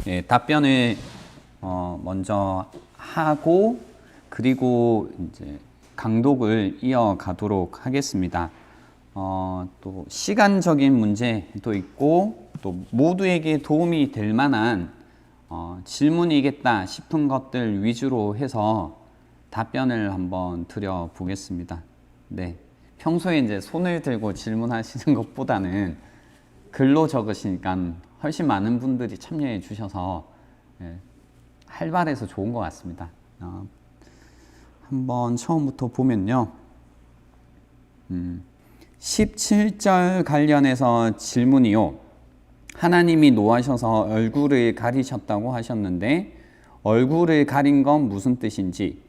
예, 답변을 먼저 하고 그리고 이제 강독을 이어가도록 하겠습니다. 또 시간적인 문제도 있고 또 모두에게 도움이 될 만한 질문이겠다 싶은 것들 위주로 해서 답변을 한번 드려보겠습니다. 네, 평소에 이제 손을 들고 질문하시는 것보다는 글로 적으시니까 훨씬 많은 분들이 참여해 주셔서 활발해서 좋은 것 같습니다. 한번 처음부터 보면요. 17절 관련해서 질문이요. 하나님이 노하셔서 얼굴을 가리셨다고 하셨는데 얼굴을 가린 건 무슨 뜻인지,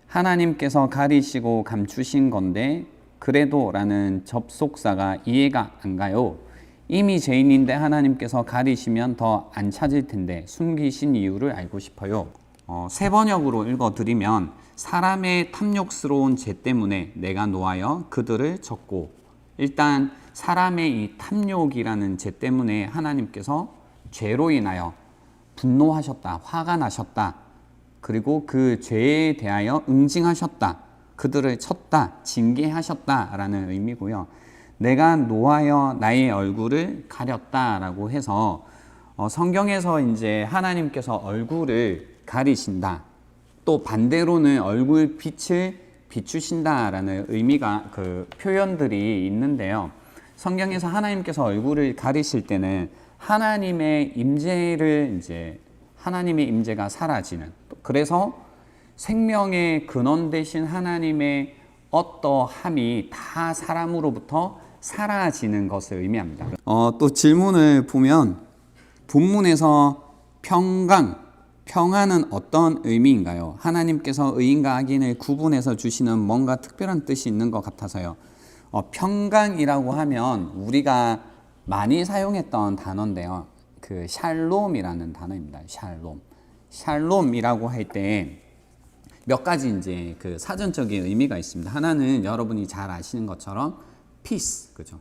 하나님께서 가리시고 감추신 건데 그래도 라는 접속사가 이해가 안 가요. 이미 죄인인데 하나님께서 가리시면 더 안 찾을 텐데 숨기신 이유를 알고 싶어요. 세 번역으로 읽어드리면, 사람의 탐욕스러운 죄 때문에 내가 노하여 그들을 졌고, 일단 사람의 이 탐욕이라는 죄 때문에 하나님께서 죄로 인하여 분노하셨다, 화가 나셨다, 그리고 그 죄에 대하여 응징하셨다, 그들을 쳤다, 징계하셨다 라는 의미고요. 내가 노하여 나의 얼굴을 가렸다라고 해서 성경에서 이제 하나님께서 얼굴을 가리신다, 또 반대로는 얼굴 빛을 비추신다라는 의미가 그 표현들이 있는데요. 성경에서 하나님께서 얼굴을 가리실 때는 하나님의 임재를 이제 하나님의 임재가 사라지는, 그래서 생명의 근원 되신 하나님의 어떠함이 다 사람으로부터 사라지는 것을 의미합니다. 또 질문을 보면 본문에서 평안은 어떤 의미인가요? 하나님께서 의인과 악인을 구분해서 주시는 뭔가 특별한 뜻이 있는 것 같아서요. 평강이라고 하면 우리가 많이 사용했던 단어인데요. 그 샬롬이라는 단어입니다. 샬롬이라고 할 때 몇 가지 이제 그 사전적인 의미가 있습니다. 하나는 여러분이 잘 아시는 것처럼 peace, 그죠?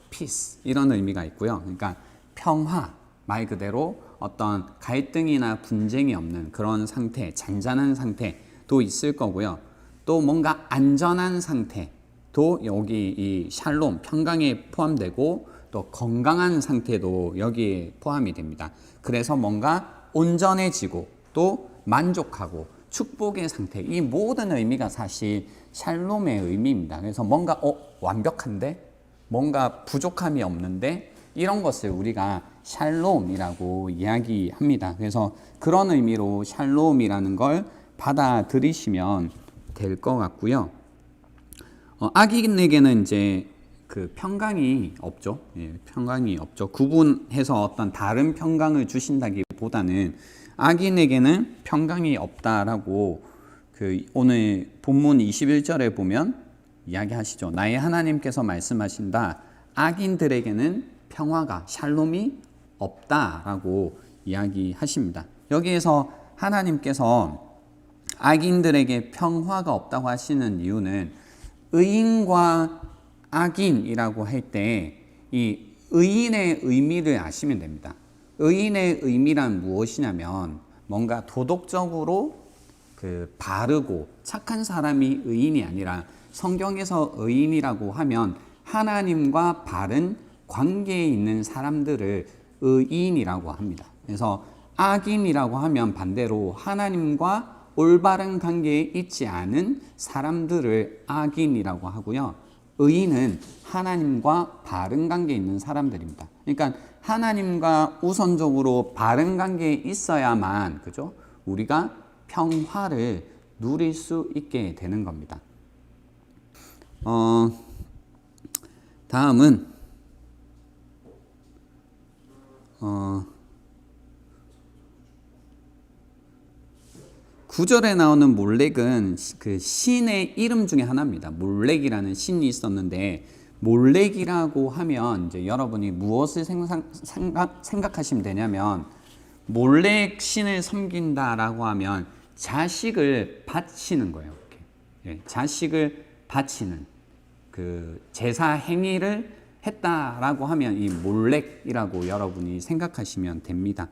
peace 이런 의미가 있고요. 그러니까 평화, 말 그대로 어떤 갈등이나 분쟁이 없는 그런 상태, 잔잔한 상태도 있을 거고요. 또 뭔가 안전한 상태도 여기 이 샬롬, 평강에 포함되고, 또 건강한 상태도 여기에 포함이 됩니다. 그래서 뭔가 온전해지고 또 만족하고 축복의 상태, 이 모든 의미가 사실 샬롬의 의미입니다. 그래서 뭔가 완벽한데, 뭔가 부족함이 없는데, 이런 것을 우리가 샬롬이라고 이야기합니다. 그래서 그런 의미로 샬롬이라는 걸 받아들이시면 될 것 같고요. 악인에게는 이제 그 평강이 없죠. 예, 평강이 없죠. 구분해서 어떤 다른 평강을 주신다기보다는 악인에게는 평강이 없다라고 그 오늘 본문 21절에 보면 이야기하시죠. 나의 하나님께서 말씀하신다. 악인들에게는 평화가, 샬롬이 없다라고 이야기하십니다. 여기에서 하나님께서 악인들에게 평화가 없다고 하시는 이유는 의인과 악인이라고 할 때 이 의인의 의미를 아시면 됩니다. 의인의 의미란 무엇이냐면 뭔가 도덕적으로 그 바르고 착한 사람이 의인이 아니라, 성경에서 의인이라고 하면 하나님과 바른 관계에 있는 사람들을 의인이라고 합니다. 그래서 악인이라고 하면 반대로 하나님과 올바른 관계에 있지 않은 사람들을 악인이라고 하고요. 의인은 하나님과 바른 관계에 있는 사람들입니다. 그러니까 하나님과 우선적으로 바른 관계에 있어야만, 그죠? 우리가 평화를 누릴 수 있게 되는 겁니다. 다음은 9절에 나오는 몰렉은 그 신의 이름 중에 하나입니다. 몰렉이라는 신이 있었는데, 몰렉이라고 하면 이제 여러분이 무엇을 생각하시면 되냐면, 몰렉 신을 섬긴다라고 하면 자식을 바치는 거예요. 이렇게. 예, 자식을 바치는 그 제사 행위를 했다라고 하면 이 몰렉이라고 여러분이 생각하시면 됩니다.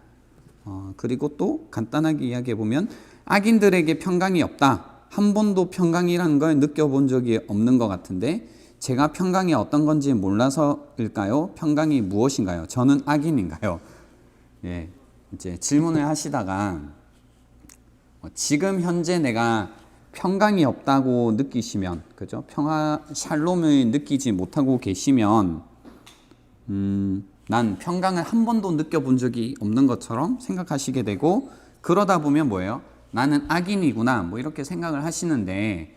그리고 또 간단하게 이야기해 보면 악인들에게 평강이 없다. 한 번도 평강이라는 걸 느껴본 적이 없는 것 같은데 제가 평강이 어떤 건지 몰라서일까요? 평강이 무엇인가요? 저는 악인인가요? 예, 이제 질문을 하시다가 지금 현재 내가 평강이 없다고 느끼시면, 그죠? 평화, 샬롬을 느끼지 못하고 계시면, 난 평강을 한 번도 느껴본 적이 없는 것처럼 생각하시게 되고, 그러다 보면 뭐예요? 나는 악인이구나, 뭐 이렇게 생각을 하시는데,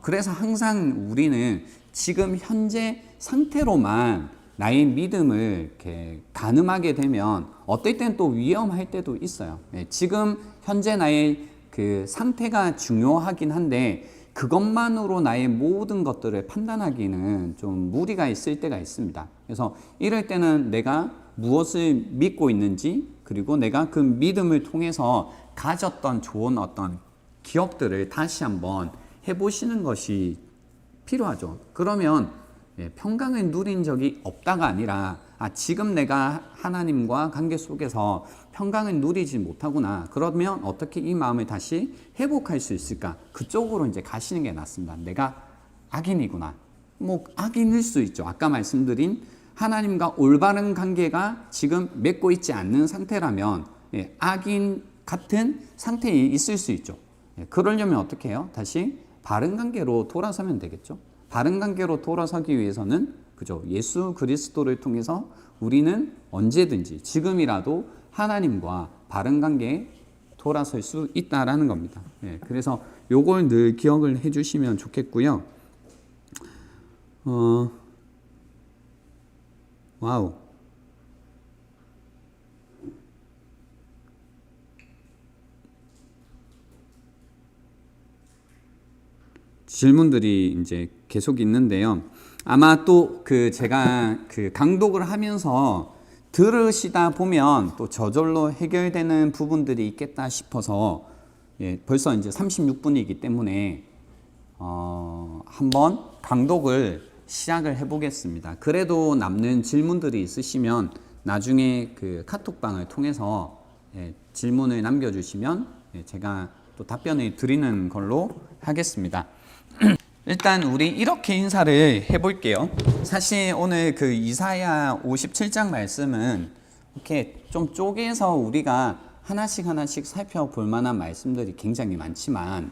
그래서 항상 우리는 지금 현재 상태로만 나의 믿음을 이렇게 가늠하게 되면 어떨 땐 또 위험할 때도 있어요. 지금 현재 나의 그 상태가 중요하긴 한데 그것만으로 나의 모든 것들을 판단하기는 좀 무리가 있을 때가 있습니다. 그래서 이럴 때는 내가 무엇을 믿고 있는지, 그리고 내가 그 믿음을 통해서 가졌던 좋은 어떤 기억들을 다시 한번 해보시는 것이 필요하죠. 그러면 평강을 누린 적이 없다가 아니라 지금 내가 하나님과 관계 속에서 평강을 누리지 못하구나. 그러면 어떻게 이 마음을 다시 회복할 수 있을까? 그쪽으로 이제 가시는 게 낫습니다. 내가 악인이구나. 뭐 악인일 수 있죠. 아까 말씀드린 하나님과 올바른 관계가 지금 맺고 있지 않는 상태라면 악인 같은 상태에 있을 수 있죠. 그러려면 어떻게 해요? 다시 바른 관계로 돌아서면 되겠죠. 바른 관계로 돌아서기 위해서는 그죠? 예수 그리스도를 통해서 우리는 언제든지 지금이라도 하나님과 바른 관계에 돌아설 수 있다라는 겁니다. 그래서 요걸 늘 기억을 해주시면 좋겠고요. 와우. 질문들이 이제 계속 있는데요. 아마 또 제가 강독을 하면서 들으시다 보면 또 저절로 해결되는 부분들이 있겠다 싶어서 벌써 이제 36분이기 때문에 한번 강독을 시작을 해보겠습니다. 그래도 남는 질문들이 있으시면 나중에 카톡방을 통해서 질문을 남겨주시면 제가 또 답변을 드리는 걸로 하겠습니다. 일단 우리 이렇게 인사를 해볼게요. 사실 오늘 이사야 57장 말씀은 이렇게 좀 쪼개서 우리가 하나씩 살펴볼 만한 말씀들이 굉장히 많지만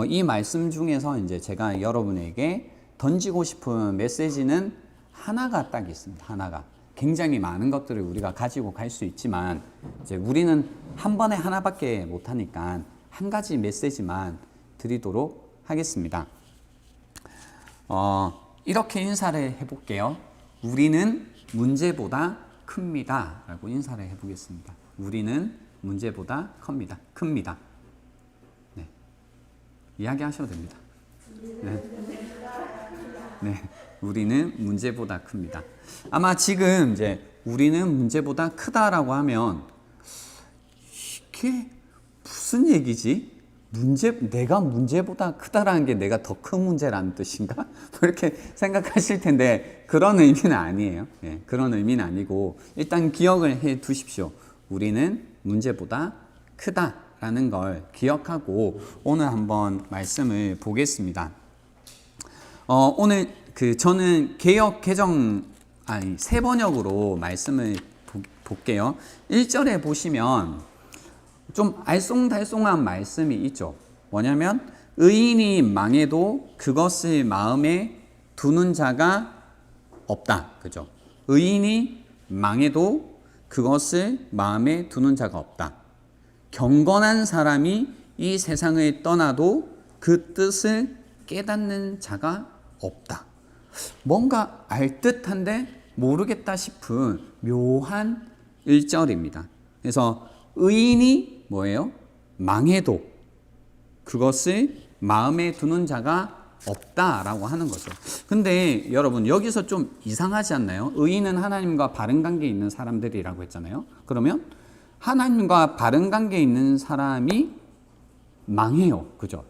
이 말씀 중에서 이제 제가 여러분에게 던지고 싶은 메시지는 하나가 딱 있습니다. 하나가. 굉장히 많은 것들을 우리가 가지고 갈 수 있지만 이제 우리는 한 번에 하나밖에 못 하니까 한 가지 메시지만 드리도록 하겠습니다. 이렇게 인사를 해볼게요. 우리는 문제보다 큽니다. 라고 인사를 해보겠습니다. 우리는 문제보다 큽니다. 네. 이야기하셔도 됩니다. 네. 우리는 문제보다 큽니다. 아마 지금 이제 우리는 문제보다 크다라고 하면 이게 무슨 얘기지? 내가 문제보다 크다라는 게 내가 더 큰 문제라는 뜻인가? 이렇게 생각하실 텐데 그런 의미는 아니에요. 그런 의미는 아니고 일단 기억을 해 두십시오. 우리는 문제보다 크다라는 걸 기억하고 오늘 한번 말씀을 보겠습니다. 오늘 저는 새 번역으로 말씀을 볼게요. 1절에 보시면 좀 알쏭달쏭한 말씀이 있죠. 뭐냐면 의인이 망해도 그것을 마음에 두는 자가 없다. 그죠? 의인이 망해도 그것을 마음에 두는 자가 없다. 경건한 사람이 이 세상을 떠나도 그 뜻을 깨닫는 자가 없다. 뭔가 알듯한데 모르겠다 싶은 묘한 1절입니다. 그래서 의인이 뭐예요? 망해도 그것을 마음에 두는 자가 없다라고 하는 거죠. 근데 여러분 여기서 좀 이상하지 않나요? 의인은 하나님과 바른 관계에 있는 사람들이라고 했잖아요. 그러면 하나님과 바른 관계에 있는 사람이 망해요. 그죠?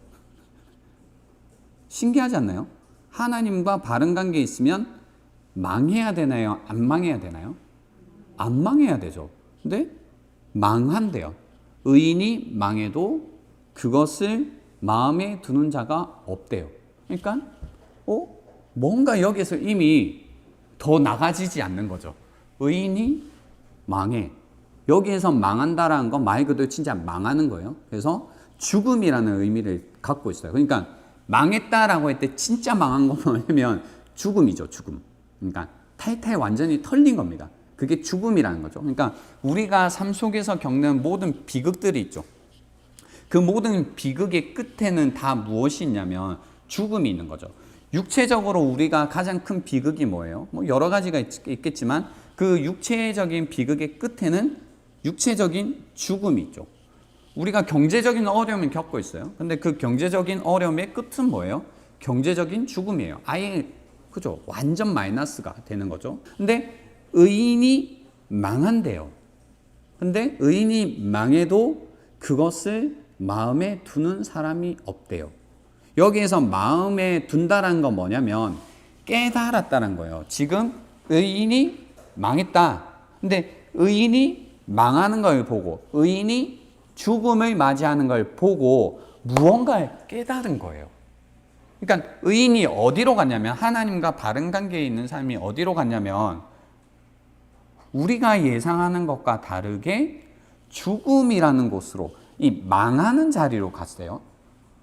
신기하지 않나요? 하나님과 바른 관계에 있으면 망해야 되나요? 안 망해야 되나요? 안 망해야 되죠. 근데 망한대요. 의인이 망해도 그것을 마음에 두는 자가 없대요. 그러니까 뭔가 여기서 이미 더 나가지지 않는 거죠. 의인이 망해. 여기에서 망한다라는 건 말 그대로 진짜 망하는 거예요. 그래서 죽음이라는 의미를 갖고 있어요. 그러니까 망했다라고 할 때 진짜 망한 거 뭐냐면 죽음이죠. 죽음. 그러니까 탈탈 완전히 털린 겁니다. 그게 죽음이라는 거죠. 그러니까 우리가 삶 속에서 겪는 모든 비극들이 있죠. 그 모든 비극의 끝에는 다 무엇이 있냐면 죽음이 있는 거죠. 육체적으로 우리가 가장 큰 비극이 뭐예요? 뭐 여러 가지가 있겠지만 그 육체적인 비극의 끝에는 육체적인 죽음이 있죠. 우리가 경제적인 어려움을 겪고 있어요. 근데 그 경제적인 어려움의 끝은 뭐예요? 경제적인 죽음이에요. 아예 그죠? 완전 마이너스가 되는 거죠. 근데 의인이 망한대요. 근데 의인이 망해도 그것을 마음에 두는 사람이 없대요. 여기에서 마음에 둔다는 건 뭐냐면 깨달았다는 거예요. 지금 의인이 망했다. 근데 의인이 망하는 걸 보고 의인이 죽음을 맞이하는 걸 보고 무언가를 깨달은 거예요. 그러니까 의인이 어디로 갔냐면 하나님과 바른 관계에 있는 삶이 어디로 갔냐면 우리가 예상하는 것과 다르게 죽음이라는 곳으로 이 망하는 자리로 갔어요.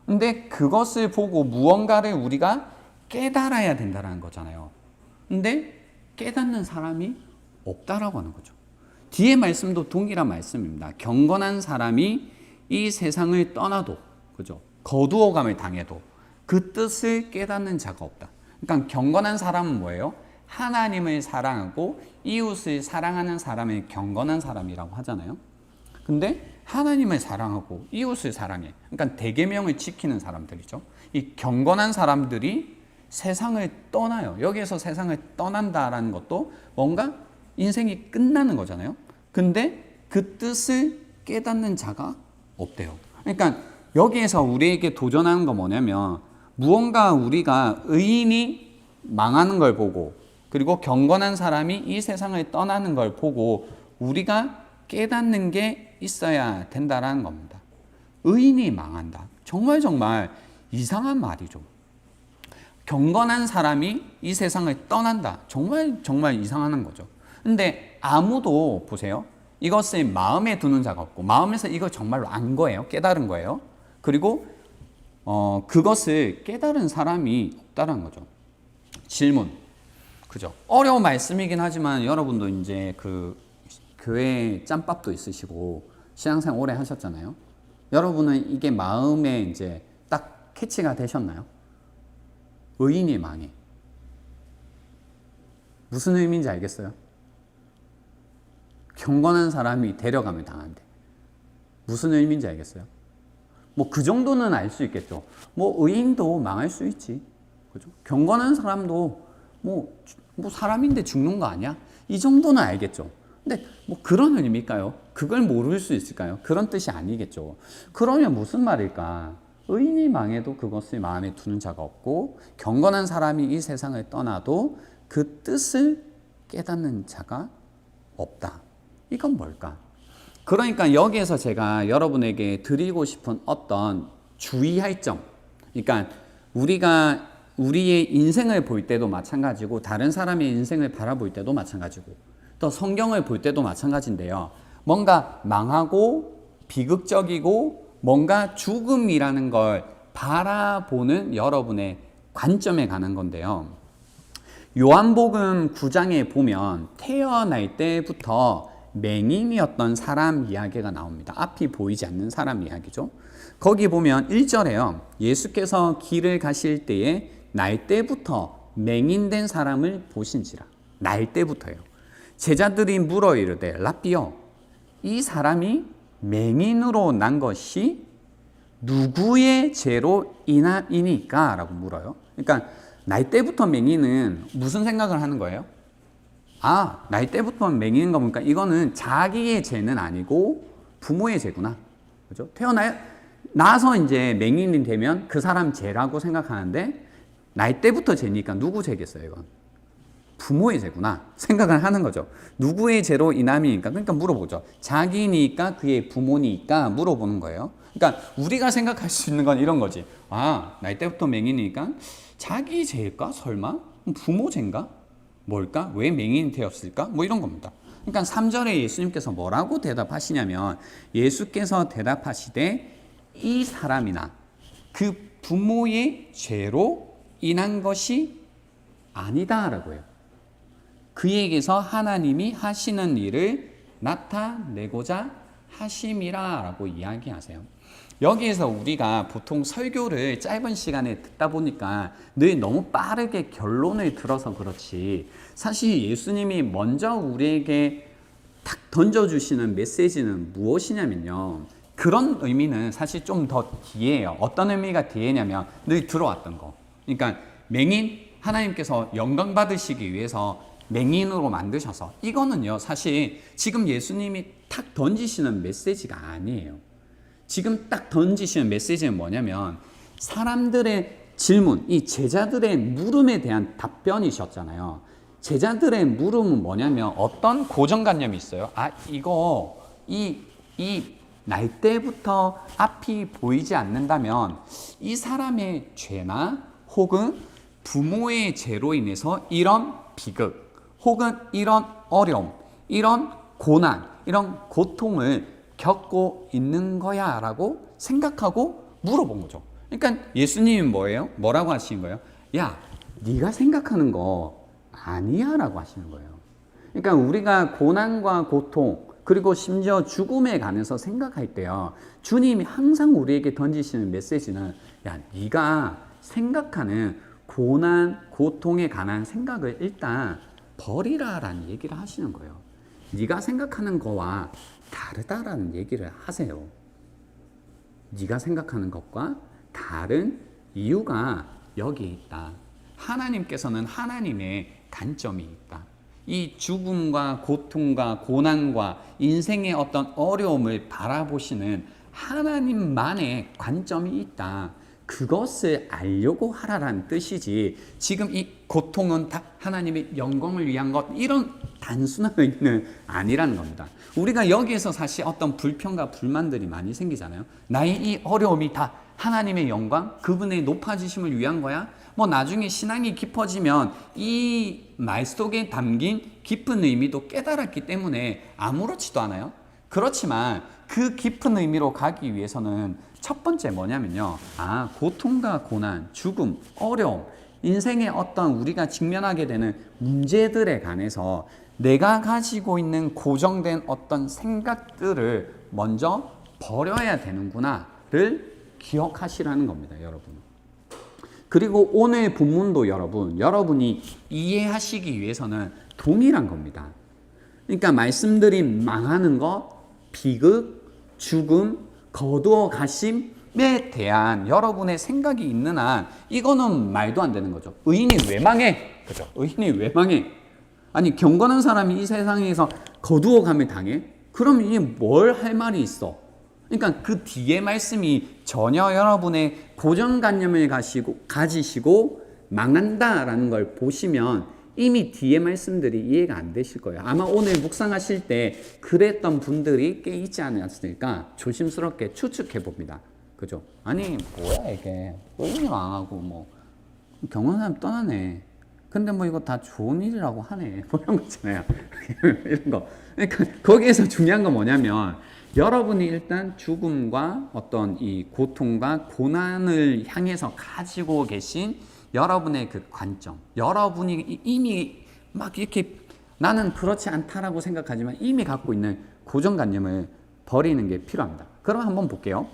근데 그것을 보고 무언가를 우리가 깨달아야 된다는 거잖아요. 근데 깨닫는 사람이 없다라고 하는 거죠. 뒤에 말씀도 동일한 말씀입니다. 경건한 사람이 이 세상을 떠나도, 그죠? 거두어감을 당해도 그 뜻을 깨닫는 자가 없다. 그러니까 경건한 사람은 뭐예요? 하나님을 사랑하고 이웃을 사랑하는 사람을 경건한 사람이라고 하잖아요. 근데 하나님을 사랑하고 이웃을 사랑해. 그러니까 대계명을 지키는 사람들이죠. 이 경건한 사람들이 세상을 떠나요. 여기에서 세상을 떠난다라는 것도 뭔가 인생이 끝나는 거잖아요. 근데 그 뜻을 깨닫는 자가 없대요. 그러니까 여기에서 우리에게 도전하는 건 뭐냐면 무언가 우리가 의인이 망하는 걸 보고 그리고 경건한 사람이 이 세상을 떠나는 걸 보고 우리가 깨닫는 게 있어야 된다는 겁니다. 의인이 망한다. 정말 이상한 말이죠. 경건한 사람이 이 세상을 떠난다. 정말 이상한 거죠. 근데 아무도 보세요. 이것을 마음에 두는 자가 없고 마음에서 이거 정말로 안 거예요. 깨달은 거예요. 그리고 그것을 깨달은 사람이 없다는 거죠. 질문. 그죠? 어려운 말씀이긴 하지만 여러분도 이제 그 교회 짬밥도 있으시고 신앙생활 오래 하셨잖아요. 여러분은 이게 마음에 이제 딱 캐치가 되셨나요? 의인이 망해. 무슨 의미인지 알겠어요? 경건한 사람이 데려가면 당한대. 무슨 의미인지 알겠어요? 뭐 그 정도는 알 수 있겠죠. 뭐 의인도 망할 수 있지. 그죠? 경건한 사람도 뭐 사람인데 죽는 거 아니야? 이 정도는 알겠죠. 근데 뭐 그런 의미일까요? 그걸 모를 수 있을까요? 그런 뜻이 아니겠죠. 그러면 무슨 말일까? 의인이 망해도 그것을 마음에 두는 자가 없고 경건한 사람이 이 세상을 떠나도 그 뜻을 깨닫는 자가 없다. 이건 뭘까? 그러니까 여기에서 제가 여러분에게 드리고 싶은 어떤 주의할 점, 그러니까 우리가 우리의 인생을 볼 때도 마찬가지고 다른 사람의 인생을 바라볼 때도 마찬가지고 또 성경을 볼 때도 마찬가지인데요. 뭔가 망하고 비극적이고 뭔가 죽음이라는 걸 바라보는 여러분의 관점에 가는 건데요. 요한복음 9장에 보면 태어날 때부터 맹인이었던 사람 이야기가 나옵니다. 앞이 보이지 않는 사람 이야기죠. 거기 보면 1절에요. 예수께서 길을 가실 때에 날 때부터 맹인된 사람을 보신지라. 날 때부터요. 제자들이 물어 이르되 라삐여 이 사람이 맹인으로 난 것이 누구의 죄로 인하이니까? 라고 물어요. 그러니까 날 때부터 맹인은 무슨 생각을 하는 거예요? 아, 날 때부터 맹인인 거 보니까 이거는 자기의 죄는 아니고 부모의 죄구나. 그죠? 나서 이제 맹인이 되면 그 사람 죄라고 생각하는데 날 때부터 죄니까 누구 죄겠어요, 이건? 부모의 죄구나 생각을 하는 거죠. 누구의 죄로 인함이니까? 그러니까 물어보죠. 자기니까 그의 부모니까 물어보는 거예요. 그러니까 우리가 생각할 수 있는 건 이런 거지. 아, 날 때부터 맹인이니까 자기 죄일까? 설마? 부모 죄인가? 뭘까? 왜 맹인이 되었을까? 뭐 이런 겁니다. 그러니까 3절에 예수님께서 뭐라고 대답하시냐면 예수께서 대답하시되 이 사람이나 그 부모의 죄로 인한 것이 아니다라고 해요. 그에게서 하나님이 하시는 일을 나타내고자 하심이라라고 이야기하세요. 여기에서 우리가 보통 설교를 짧은 시간에 듣다 보니까 늘 너무 빠르게 결론을 들어서 그렇지, 사실 예수님이 먼저 우리에게 딱 던져주시는 메시지는 무엇이냐면요, 그런 의미는 사실 좀 더 뒤에요. 어떤 의미가 뒤에냐면 늘 들어왔던 거. 그러니까 맹인, 하나님께서 영광 받으시기 위해서 맹인으로 만드셔서, 이거는요 사실 지금 예수님이 탁 던지시는 메시지가 아니에요. 지금 딱 던지시는 메시지는 뭐냐면 사람들의 질문, 이 제자들의 물음에 대한 답변이셨잖아요. 제자들의 물음은 뭐냐면 어떤 고정관념이 있어요. 아, 이거 이 날 때부터 앞이 보이지 않는다면 이 사람의 죄나 혹은 부모의 죄로 인해서 이런 비극 혹은 이런 어려움, 이런 고난, 이런 고통을 겪고 있는 거야 라고 생각하고 물어본 거죠. 그러니까 예수님은 뭐예요? 뭐라고 하시는 거예요? 야, 네가 생각하는 거 아니야 라고 하시는 거예요. 그러니까 우리가 고난과 고통 그리고 심지어 죽음에 관해서 생각할 때요, 주님이 항상 우리에게 던지시는 메시지는 야, 네가 생각하는 고난, 고통에 관한 생각을 일단 버리라라는 얘기를 하시는 거예요. 네가 생각하는 거와 다르다라는 얘기를 하세요. 네가 생각하는 것과 다른 이유가 여기 있다. 하나님께서는 하나님의 관점이 있다. 이 죽음과 고통과 고난과 인생의 어떤 어려움을 바라보시는 하나님만의 관점이 있다. 그것을 알려고 하라라는 뜻이지, 지금 이 고통은 다 하나님의 영광을 위한 것, 이런 단순한 의미는 아니라는 겁니다. 우리가 여기에서 사실 어떤 불평과 불만들이 많이 생기잖아요. 나의 이 어려움이 다 하나님의 영광, 그분의 높아지심을 위한 거야? 뭐 나중에 신앙이 깊어지면 이 말 속에 담긴 깊은 의미도 깨달았기 때문에 아무렇지도 않아요. 그렇지만 그 깊은 의미로 가기 위해서는 첫 번째 뭐냐면요, 아, 고통과 고난, 죽음, 어려움, 인생의 어떤 우리가 직면하게 되는 문제들에 관해서 내가 가지고 있는 고정된 어떤 생각들을 먼저 버려야 되는구나를 기억하시라는 겁니다, 여러분. 그리고 오늘 본문도 여러분이 이해하시기 위해서는 동일한 겁니다. 그러니까 말씀드린 망하는 것, 비극, 죽음, 거두어 가심에 대한 여러분의 생각이 있는 한 이거는 말도 안 되는 거죠. 의인이 왜 망해? 그죠? 의인이 왜 망해? 아니, 경건한 사람이 이 세상에서 거두어 감을 당해? 그럼 이게 뭘 할 말이 있어? 그러니까 그 뒤에 말씀이 전혀 여러분의 고정관념을 가지시고 망한다라는 걸 보시면 이미 뒤에 말씀들이 이해가 안 되실 거예요. 아마 오늘 묵상하실 때 그랬던 분들이 꽤 있지 않았을까 조심스럽게 추측해 봅니다. 그죠? 아니, 뭐야 이게, 의인이 망하고 뭐 경건한 떠나네. 근데 뭐 이거 다 좋은 일이라고 하네. 뭐 이런 거 있잖아요. 이런 거. 그러니까 거기에서 중요한 건 뭐냐면 여러분이 일단 죽음과 어떤 이 고통과 고난을 향해서 가지고 계신 여러분의 그 관점, 여러분이 이미 막 이렇게 나는 그렇지 않다라고 생각하지만 이미 갖고 있는 고정관념을 버리는 게 필요합니다. 그럼 한번 볼게요.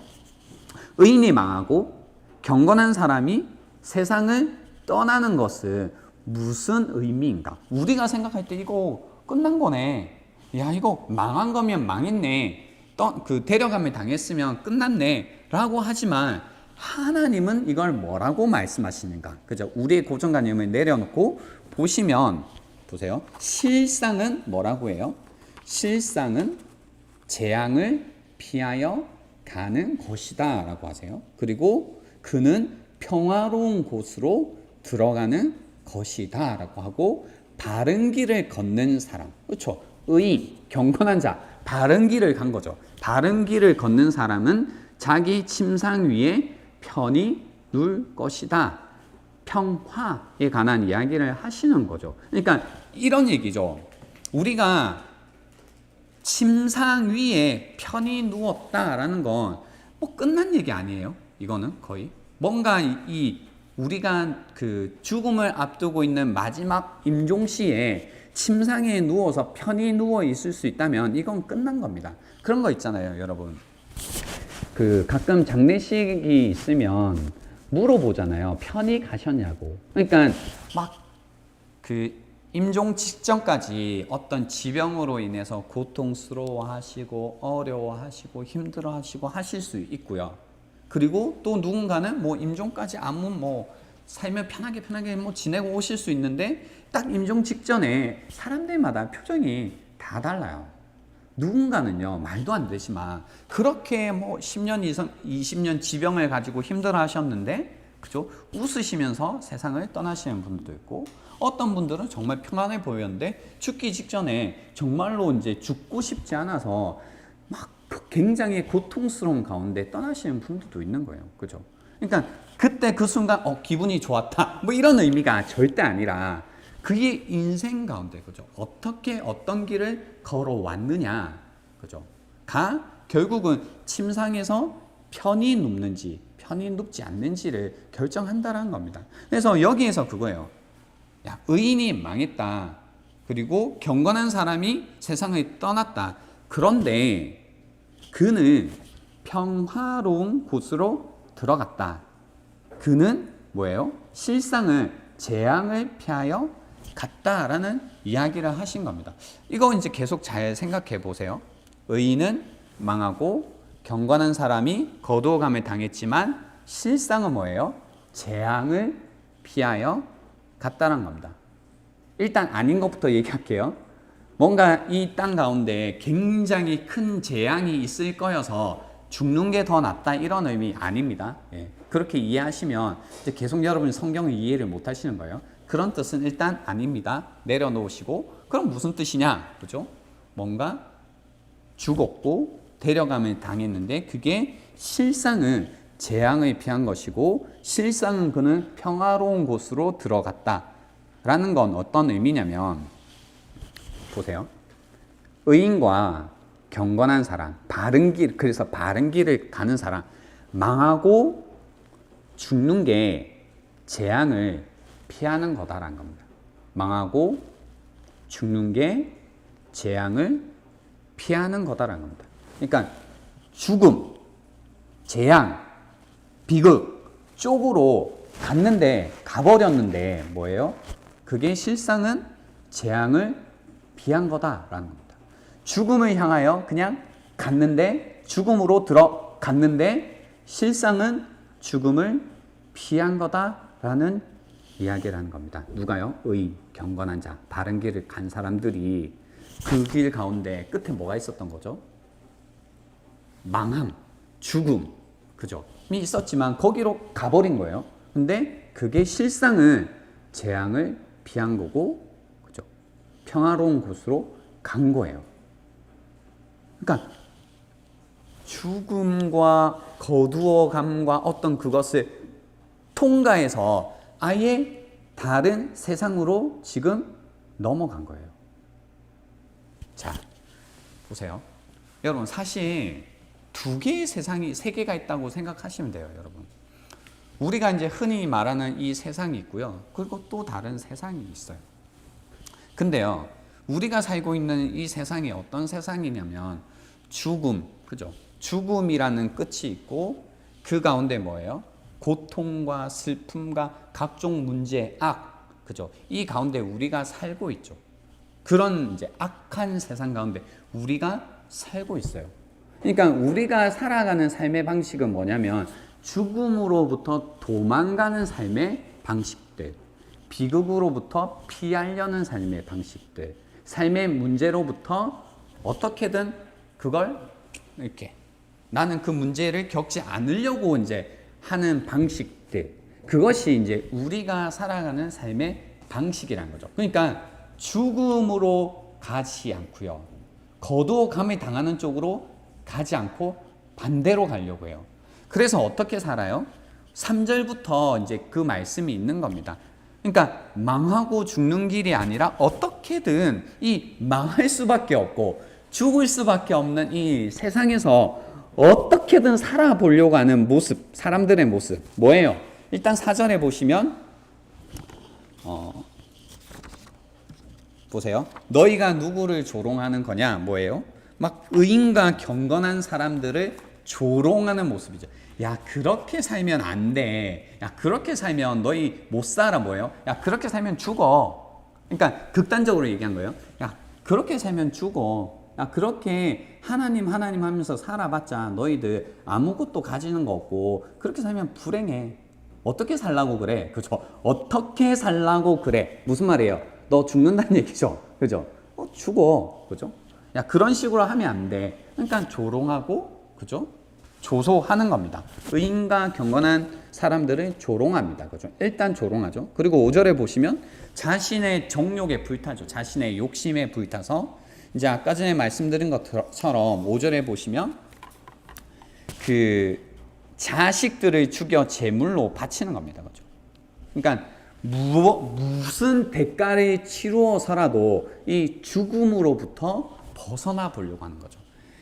의인이 망하고 경건한 사람이 세상을 떠나는 것은 무슨 의미인가? 우리가 생각할 때 이거 끝난 거네. 야, 이거 망한 거면 망했네. 데려감을 당했으면 끝났네. 라고 하지만 하나님은 이걸 뭐라고 말씀하시는가? 그죠? 우리의 고정관념을 내려놓고 보시면, 보세요. 실상은 뭐라고 해요? 실상은 재앙을 피하여 가는 것이다 라고 하세요. 그리고 그는 평화로운 곳으로 들어가는 것이다 라고 하고, 바른 길을 걷는 사람. 그렇죠? 의인, 경건한 자, 바른 길을 간 거죠. 바른 길을 걷는 사람은 자기 침상 위에 편히 누울 것이다. 평화에 관한 이야기를 하시는 거죠. 그러니까 이런 얘기죠. 우리가 침상 위에 편히 누웠다라는 건 뭐 끝난 얘기 아니에요. 이거는 거의 뭔가 우리가 그 죽음을 앞두고 있는 마지막 임종시에 침상에 누워서 편히 누워 있을 수 있다면 이건 끝난 겁니다. 그런 거 있잖아요, 여러분. 그 가끔 장례식이 있으면 물어보잖아요. 편히 가셨냐고. 그러니까 막 그 임종 직전까지 어떤 지병으로 인해서 고통스러워하시고 어려워하시고 힘들어하시고 하실 수 있고요. 그리고 또 누군가는 뭐 임종까지 아무 뭐 살며 편하게 뭐 지내고 오실 수 있는데 딱 임종 직전에 사람들마다 표정이 다 달라요. 누군가는요, 말도 안 되지만 그렇게 뭐 10년 이상 20년 지병을 가지고 힘들어 하셨는데 그죠? 웃으시면서 세상을 떠나시는 분도 있고, 어떤 분들은 정말 평안해 보였는데 죽기 직전에 정말로 이제 죽고 싶지 않아서 막 굉장히 고통스러운 가운데 떠나시는 분들도 있는 거예요. 그죠? 그러니까 그때 그 순간 기분이 좋았다 뭐 이런 의미가 절대 아니라 그게 인생 가운데, 그죠? 어떻게 어떤 길을 걸어왔느냐, 그죠? 결국은 침상에서 편히 눕는지 편히 눕지 않는지를 결정한다라는 겁니다. 그래서 여기에서 그거예요. 야, 의인이 망했다. 그리고 경건한 사람이 세상을 떠났다. 그런데 그는 평화로운 곳으로 들어갔다. 그는 뭐예요? 실상은 재앙을 피하여 갔다라는 이야기를 하신 겁니다. 이거 이제 계속 잘 생각해 보세요. 의인은 망하고 경건한 사람이 거두어감을 당했지만 실상은 뭐예요? 재앙을 피하여 갔다는 겁니다. 일단 아닌 것부터 얘기할게요. 뭔가 이 땅 가운데 굉장히 큰 재앙이 있을 거여서 죽는 게 더 낫다 이런 의미 아닙니다. 예. 그렇게 이해하시면 이제 계속 여러분이 성경을 이해를 못 하시는 거예요. 그런 뜻은 일단 아닙니다. 내려놓으시고, 그럼 무슨 뜻이냐? 그죠? 뭔가 죽었고 데려감을 당했는데 그게 실상은 재앙을 피한 것이고 실상은 그는 평화로운 곳으로 들어갔다라는 건 어떤 의미냐면, 보세요. 의인과 경건한 사람, 그래서 바른 길을 가는 사람, 망하고 죽는 게 재앙을 피하는 거다라는 겁니다. 망하고 죽는 게 재앙을 피하는 거다라는 겁니다. 그러니까 죽음, 재앙, 비극 쪽으로 가버렸는데 뭐예요? 그게 실상은 재앙을 피한 거다라는 겁니다. 죽음을 향하여 그냥 갔는데, 죽음으로 들어갔는데 실상은 죽음을 피한 거다라는 이야기라는 겁니다. 누가요? 의인, 경건한 자, 바른 길을 간 사람들이 그 길 가운데 끝에 뭐가 있었던 거죠? 망함, 죽음, 그죠? 이 있었지만 거기로 가버린 거예요. 근데 그게 실상은 재앙을 피한 거고, 그죠? 평화로운 곳으로 간 거예요. 그러니까 죽음과 거두어감과 어떤 그것을 통과해서 아예 다른 세상으로 지금 넘어간 거예요. 자, 보세요. 여러분, 사실 두 개의 세상이, 세계가 있다고 생각하시면 돼요, 여러분. 우리가 이제 흔히 말하는 이 세상이 있고요. 그리고 또 다른 세상이 있어요. 근데요, 우리가 살고 있는 이 세상이 어떤 세상이냐면 죽음, 그죠? 죽음이라는 끝이 있고 그 가운데 뭐예요? 고통과 슬픔과 각종 문제, 악, 그죠? 이 가운데 우리가 살고 있죠. 그런 이제 악한 세상 가운데 우리가 살고 있어요. 그러니까 우리가 살아가는 삶의 방식은 뭐냐면 죽음으로부터 도망가는 삶의 방식들, 비극으로부터 피하려는 삶의 방식들, 삶의 문제로부터 어떻게든 그걸 이렇게 나는 그 문제를 겪지 않으려고 이제 하는 방식들, 그것이 이제 우리가 살아가는 삶의 방식이라는 거죠. 그러니까 죽음으로 가지 않고요. 거두어감을 당하는 쪽으로 가지 않고 반대로 가려고 해요. 그래서 어떻게 살아요? 3절부터 이제 그 말씀이 있는 겁니다. 그러니까 망하고 죽는 길이 아니라 어떻게든 이 망할 수밖에 없고 죽을 수밖에 없는 이 세상에서 어떻게든 살아보려고 하는 모습, 사람들의 모습 뭐예요? 일단 4절에 보시면 보세요. 너희가 누구를 조롱하는 거냐? 뭐예요? 막 의인과 경건한 사람들을 조롱하는 모습이죠. 야, 그렇게 살면 안 돼. 야, 그렇게 살면 너희 못 살아. 뭐예요? 야, 그렇게 살면 죽어. 그러니까 극단적으로 얘기한 거예요. 야, 그렇게 살면 죽어. 야, 그렇게 하나님 하면서 살아봤자 너희들 아무것도 가지는 거 없고 그렇게 살면 불행해. 어떻게 살라고 그래? 그죠? 어떻게 살라고 그래? 무슨 말이에요? 너 죽는다는 얘기죠. 그죠? 죽어. 그죠? 야, 그런 식으로 하면 안 돼. 그러니까 조롱하고, 그죠? 조소하는 겁니다. 의인과 경건한 사람들을 조롱합니다. 그죠? 일단 조롱하죠. 그리고 5절에 보시면 자신의 정욕에 불타죠. 자신의 욕심에 불타서 이제 아까 전에 말씀드린 것처럼 5절에 보시면 그 자식들을 죽여 제물로 바치는 겁니다. 그죠? 그러니까 무슨 대가를 치루어서라도 이 죽음으로부터 벗어나 보려고 하는 거죠.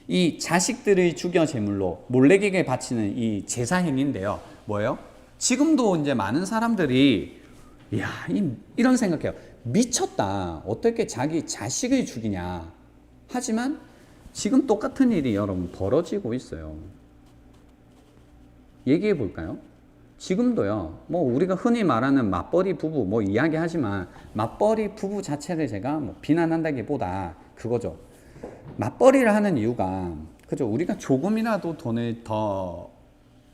이 자식들을 죽여 제물로 몰래에게 바치는 이 제사 행위인데요. 뭐예요? 지금도 이제 많은 사람들이 이런 생각해요. 미쳤다. 어떻게 자기 자식을 죽이냐. 하지만 지금 똑같은 일이 여러분 벌어지고 있어요. 얘기해 볼까요? 지금도요. 뭐 우리가 흔히 말하는 맞벌이 부부 뭐 이야기하지만 맞벌이 부부 자체를 제가 뭐 비난한다기보다 그거죠. 맞벌이를 하는 이유가 그죠? 우리가 조금이라도 돈을 더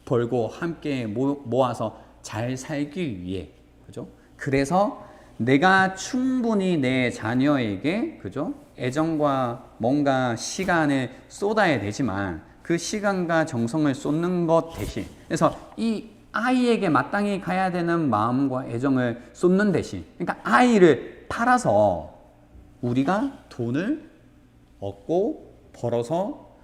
벌고 함께 모아서 잘 살기 위해 그죠? 그래서 내가 충분히 내 자녀에게 그죠? 애정과 뭔가 시간을 쏟아야 되지만 그 시간과 정성을 쏟는 것 대신 그래서 이 아이에게 마땅히 가야 되는 마음과 애정을 쏟는 대신 그러니까 아이를 팔아서 우리가 돈을 얻고 벌어서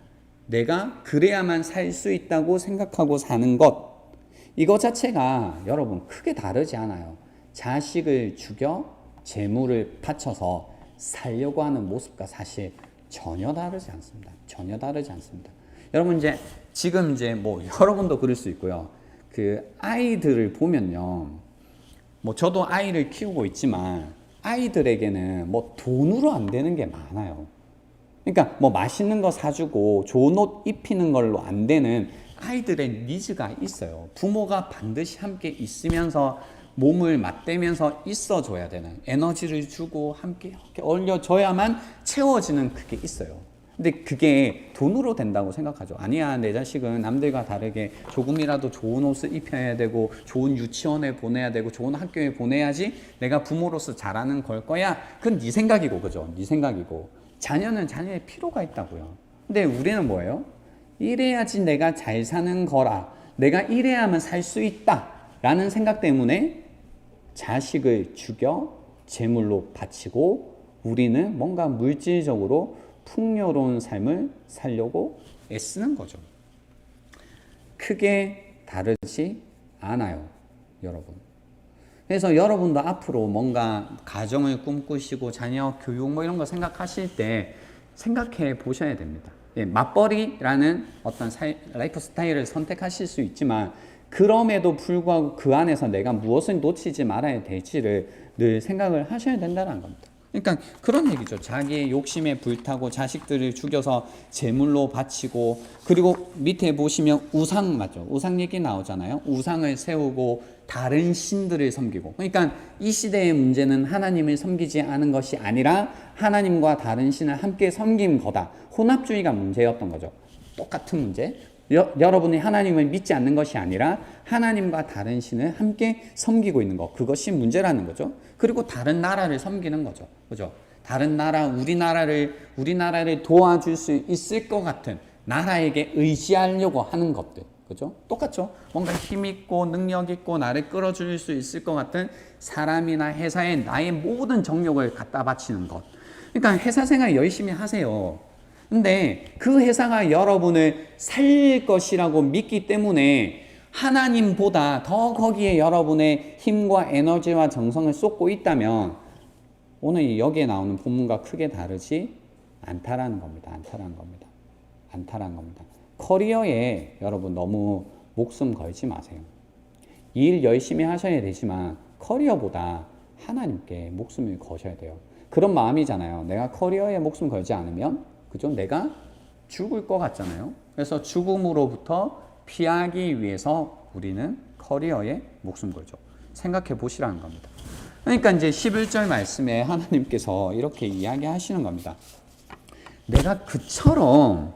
내가 그래야만 살 수 있다고 생각하고 사는 것 이거 자체가 여러분 크게 다르지 않아요. 자식을 죽여 재물을 바쳐서 살려고 하는 모습과 사실 전혀 다르지 않습니다. 전혀 다르지 않습니다. 여러분 지금 뭐 여러분도 그럴 수 있고요. 그 아이들을 보면요. 뭐 저도 아이를 키우고 있지만 아이들에게는 뭐 돈으로 안 되는 게 많아요. 그러니까 뭐 맛있는 거 사주고 좋은 옷 입히는 걸로 안 되는 아이들의 니즈가 있어요. 부모가 반드시 함께 있으면서 몸을 맞대면서 있어줘야 되는 에너지를 주고 함께 이렇게 어울려줘야만 채워지는 그게 있어요. 근데 그게 돈으로 된다고 생각하죠. 아니야, 내 자식은 남들과 다르게 조금이라도 좋은 옷을 입혀야 되고 좋은 유치원에 보내야 되고 좋은 학교에 보내야지 내가 부모로서 잘하는 걸 거야. 그건 네 생각이고 그죠? 네 생각이고 자녀는 자녀의 필요가 있다고요. 근데 우리는 뭐예요? 이래야지 내가 잘 사는 거라 내가 이래야만 살 수 있다 라는 생각 때문에 자식을 죽여 제물로 바치고 우리는 뭔가 물질적으로 풍요로운 삶을 살려고 애쓰는 거죠. 크게 다르지 않아요, 여러분. 그래서 여러분도 앞으로 뭔가 가정을 꿈꾸시고 자녀 교육 뭐 이런 거 생각하실 때 생각해 보셔야 됩니다. 맞벌이라는 어떤 라이프 스타일을 선택하실 수 있지만 그럼에도 불구하고 그 안에서 내가 무엇을 놓치지 말아야 될지를 늘 생각을 하셔야 된다는 겁니다. 그러니까 그런 얘기죠. 자기의 욕심에 불타고 자식들을 죽여서 제물로 바치고 그리고 밑에 보시면 우상 맞죠? 우상 얘기 나오잖아요. 우상을 세우고 다른 신들을 섬기고 그러니까 이 시대의 문제는 하나님을 섬기지 않은 것이 아니라 하나님과 다른 신을 함께 섬긴 거다. 혼합주의가 문제였던 거죠. 똑같은 문제. 여러분이 하나님을 믿지 않는 것이 아니라 하나님과 다른 신을 함께 섬기고 있는 것 그것이 문제라는 거죠. 그리고 다른 나라를 섬기는 거죠. 그죠? 다른 나라 우리나라를 도와줄 수 있을 것 같은 나라에게 의지하려고 하는 것들 그죠? 똑같죠? 뭔가 힘 있고 능력 있고 나를 끌어줄 수 있을 것 같은 사람이나 회사에 나의 모든 정력을 갖다 바치는 것. 그러니까 회사 생활 열심히 하세요. 근데 그 회사가 여러분을 살릴 것이라고 믿기 때문에 하나님보다 더 거기에 여러분의 힘과 에너지와 정성을 쏟고 있다면 오늘 여기에 나오는 본문과 크게 다르지 않다라는 겁니다. 않다라는 겁니다. 커리어에 여러분 너무 목숨 걸지 마세요. 일 열심히 하셔야 되지만 커리어보다 하나님께 목숨을 거셔야 돼요. 그런 마음이잖아요. 내가 커리어에 목숨 걸지 않으면 그죠? 내가 죽을 것 같잖아요. 그래서 죽음으로부터 피하기 위해서 우리는 커리어에 목숨 걸죠. 생각해 보시라는 겁니다. 그러니까 이제 11절 말씀에 하나님께서 이렇게 이야기하시는 겁니다. 내가 그처럼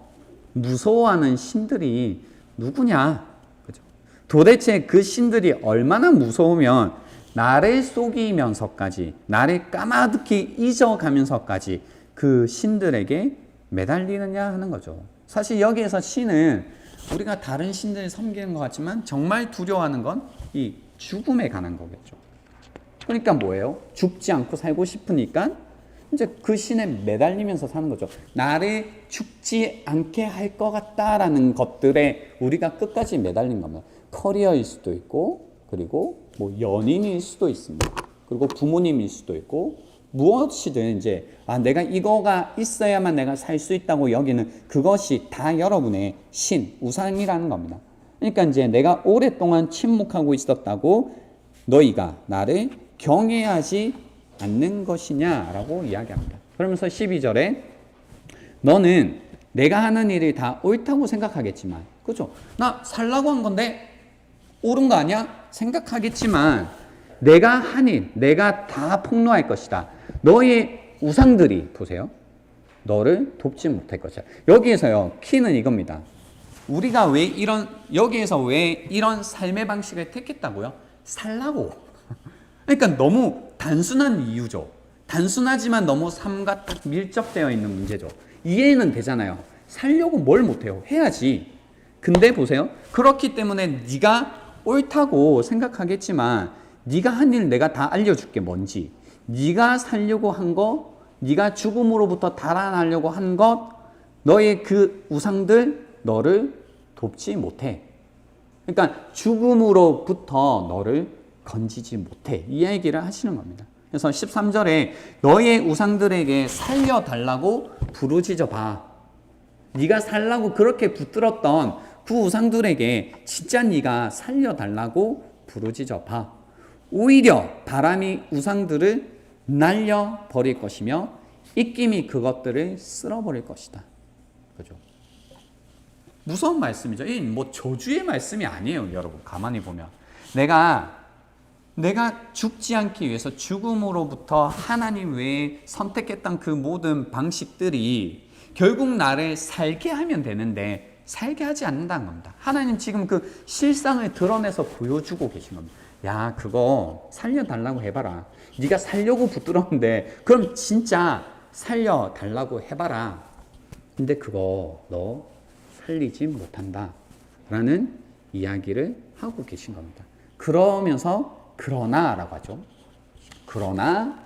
무서워하는 신들이 누구냐? 그죠? 도대체 그 신들이 얼마나 무서우면 나를 속이면서까지, 나를 까마득히 잊어가면서까지 그 신들에게 매달리느냐 하는 거죠. 사실 여기에서 신은 우리가 다른 신들을 섬기는 것 같지만 정말 두려워하는 건 이 죽음에 관한 거겠죠. 그러니까 뭐예요? 죽지 않고 살고 싶으니까 이제 그 신에 매달리면서 사는 거죠. 나를 죽지 않게 할 것 같다라는 것들에 우리가 끝까지 매달린 겁니다. 커리어일 수도 있고, 그리고 뭐 연인일 수도 있습니다. 그리고 부모님일 수도 있고, 무엇이든 이제 내가 이거가 있어야만 내가 살 수 있다고 여기는 그것이 다 여러분의 신, 우상이라는 겁니다. 그러니까 이제 내가 오랫동안 침묵하고 있었다고 너희가 나를 경외하지 않는 것이냐라고 이야기합니다. 그러면서 12절에 너는 내가 하는 일이 다 옳다고 생각하겠지만, 그죠? 나 살라고 한 건데 옳은 거 아니야? 생각하겠지만 내가 한 일, 내가 다 폭로할 것이다. 너의 우상들이 보세요. 너를 돕지 못할 것이다. 여기에서요, 키는 이겁니다. 우리가 여기에서 왜 이런 삶의 방식을 택했다고요? 살라고. 그러니까 너무 단순한 이유죠. 단순하지만 너무 삶과 딱 밀접되어 있는 문제죠. 이해는 되잖아요. 살려고 뭘 못해요. 해야지. 근데 보세요. 그렇기 때문에 네가 옳다고 생각하겠지만 네가 한 일 내가 다 알려줄게 뭔지. 네가 살려고 한 거, 네가 죽음으로부터 달아나려고 한 것, 너의 그 우상들 너를 돕지 못해. 그러니까 죽음으로부터 너를 건지지 못해. 이 얘기를 하시는 겁니다. 그래서 13절에 너의 우상들에게 살려달라고 부르짖어 봐. 네가 살라고 그렇게 붙들었던 그 우상들에게 진짜 네가 살려달라고 부르짖어 봐. 오히려 바람이 우상들을 날려버릴 것이며 입김이 그것들을 쓸어버릴 것이다. 그죠? 무서운 말씀이죠. 이 뭐 저주의 말씀이 아니에요, 여러분. 가만히 보면 내가 죽지 않기 위해서 죽음으로부터 하나님 외에 선택했던 그 모든 방식들이 결국 나를 살게 하면 되는데 살게 하지 않는다는 겁니다. 하나님 지금 그 실상을 드러내서 보여주고 계신 겁니다. 야, 그거 살려달라고 해봐라. 네가 살려고 붙들었는데 그럼 진짜 살려달라고 해봐라. 근데 그거 너 살리지 못한다 라는 이야기를 하고 계신 겁니다. 그러면서 그러나라고 하죠. 그러나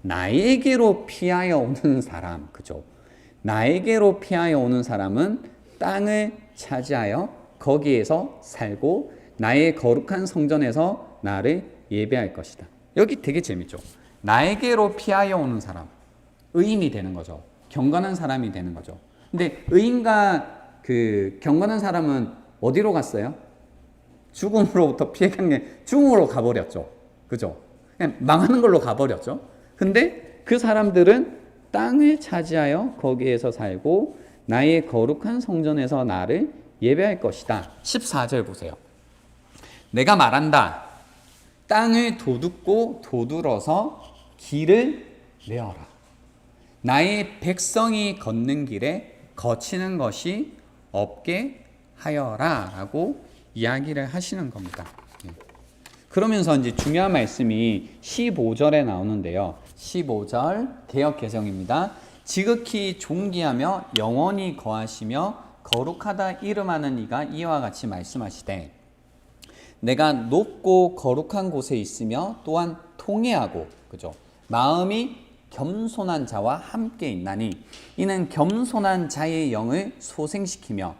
나에게로 피하여 오는 사람, 그죠? 나에게로 피하여 오는 사람은 땅을 차지하여 거기에서 살고 나의 거룩한 성전에서 나를 예배할 것이다. 여기 되게 재밌죠? 나에게로 피하여 오는 사람, 의인이 되는 거죠. 경건한 사람이 되는 거죠. 근데 의인과 그 경건한 사람은 어디로 갔어요? 죽음으로부터 피해간 게 죽음으로 가버렸죠. 그죠? 그냥 망하는 걸로 가버렸죠. 근데 그 사람들은 땅을 차지하여 거기에서 살고 나의 거룩한 성전에서 나를 예배할 것이다. 14절 보세요. 내가 말한다. 땅을 도둑고 도둑어서 길을 내어라. 나의 백성이 걷는 길에 거치는 것이 없게 하여라 라고 이야기를 하시는 겁니다. 그러면서 이제 중요한 말씀이 15절에 나오는데요. 15절 개역 개정입니다. 지극히 존귀하며 영원히 거하시며 거룩하다 이름하는 이가 이와 같이 말씀하시되 내가 높고 거룩한 곳에 있으며 또한 통회하고 그죠? 마음이 겸손한 자와 함께 있나니 이는 겸손한 자의 영을 소생시키며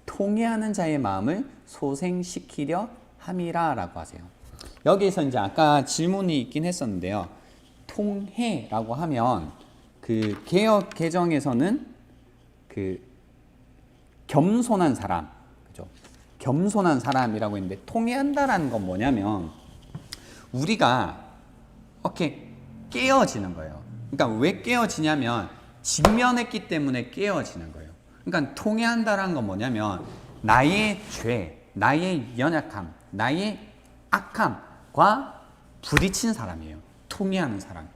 통회하는 자의 마음을 소생시키려 함이라라고 하세요. 여기서 이제 아까 질문이 있긴 했었는데요. 통회라고 하면 그 개역 개정에서는 그 겸손한 사람, 그죠? 겸손한 사람이라고 했는데 통회한다라는 건 뭐냐면 우리가 이렇게 깨어지는 거예요. 그러니까 왜 깨어지냐면 직면했기 때문에 깨어지는 거예요. 그러니까 통회한다라는 건 뭐냐면 나의 죄, 나의 연약함, 나의 악함과 부딪힌 사람이에요. 통회하는 사람.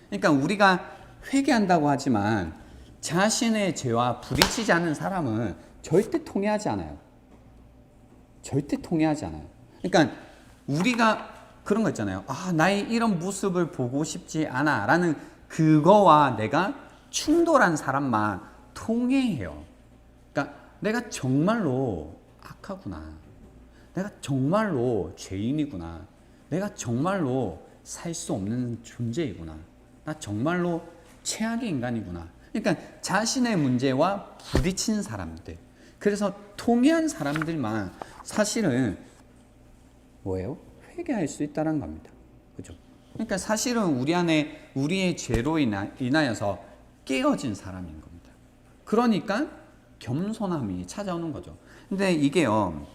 그러니까 우리가 회개한다고 하지만 자신의 죄와 부딪히지 않는 사람은 절대 통회하지 않아요. 절대 통회하지 않아요. 그러니까 우리가 그런 거 있잖아요. 아, 나의 이런 모습을 보고 싶지 않아 라는 그거와 내가 충돌한 사람만 통회해요. 그러니까 내가 정말로 악하구나. 내가 정말로 죄인이구나. 내가 정말로 살 수 없는 존재이구나. 나 정말로 최악의 인간이구나. 그러니까 자신의 문제와 부딪힌 사람들. 그래서 통회한 사람들만 사실은 뭐예요? 회개할 수 있다는 겁니다. 그죠? 그러니까 사실은 우리 안에 우리의 죄로 인하여서 깨어진 사람인 겁니다. 그러니까 겸손함이 찾아오는 거죠. 근데 이게요,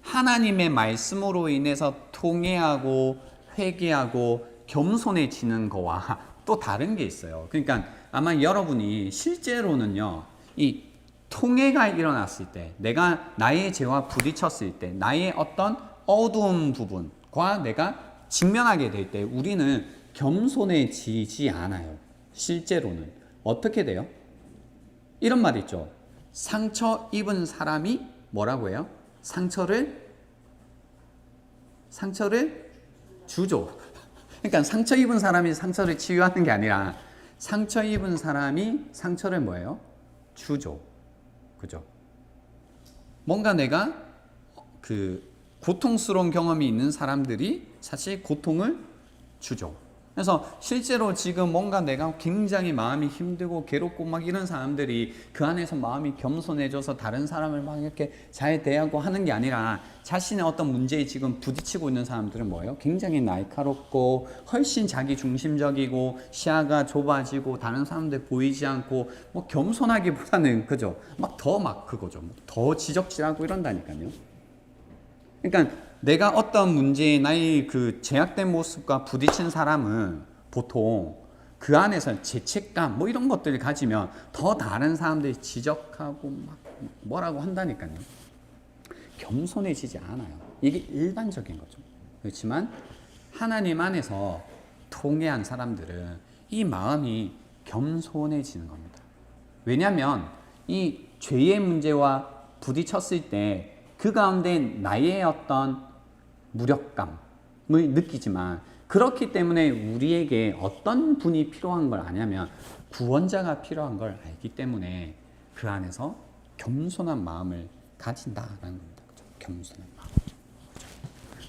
하나님의 말씀으로 인해서 통회하고 회개하고 겸손해지는 거와 또 다른 게 있어요. 그러니까 아마 여러분이 실제로는요, 이 통회가 일어났을 때, 내가 나의 죄와 부딪혔을 때, 나의 어떤 어두운 부분과 내가 직면하게 될 때 우리는 겸손해지지 않아요. 실제로는. 어떻게 돼요? 이런 말 있죠. 상처 입은 사람이 뭐라고 해요? 상처를 주죠. 그러니까 상처 입은 사람이 상처를 치유하는 게 아니라 상처 입은 사람이 상처를 뭐예요? 주죠. 그죠? 뭔가 내가 그 고통스러운 경험이 있는 사람들이 사실 고통을 주죠. 그래서 실제로 지금 뭔가 내가 굉장히 마음이 힘들고 괴롭고 막 이런 사람들이 그 안에서 마음이 겸손해져서 다른 사람을 막 이렇게 잘 대하고 하는 게 아니라 자신의 어떤 문제에 지금 부딪히고 있는 사람들은 뭐예요? 굉장히 날카롭고 훨씬 자기 중심적이고 시야가 좁아지고 다른 사람들 보이지 않고 뭐 겸손하기보다는 그죠? 막 그거죠. 더 지적질하고 이런다니까요. 그러니까 내가 어떤 문제에 나의 그 제약된 모습과 부딪힌 사람은 보통 그 안에서 죄책감 뭐 이런 것들을 가지면 더 다른 사람들이 지적하고 막 뭐라고 한다니까요. 겸손해지지 않아요. 이게 일반적인 거죠. 그렇지만 하나님 안에서 통회한 사람들은 이 마음이 겸손해지는 겁니다. 왜냐하면 이 죄의 문제와 부딪혔을 때 그 가운데 나의 어떤 무력감을 느끼지만 그렇기 때문에 우리에게 어떤 분이 필요한 걸 아냐면 구원자가 필요한 걸 알기 때문에 그 안에서 겸손한 마음을 가진다라는 겁니다. 그렇죠? 겸손한 마음. 그렇죠?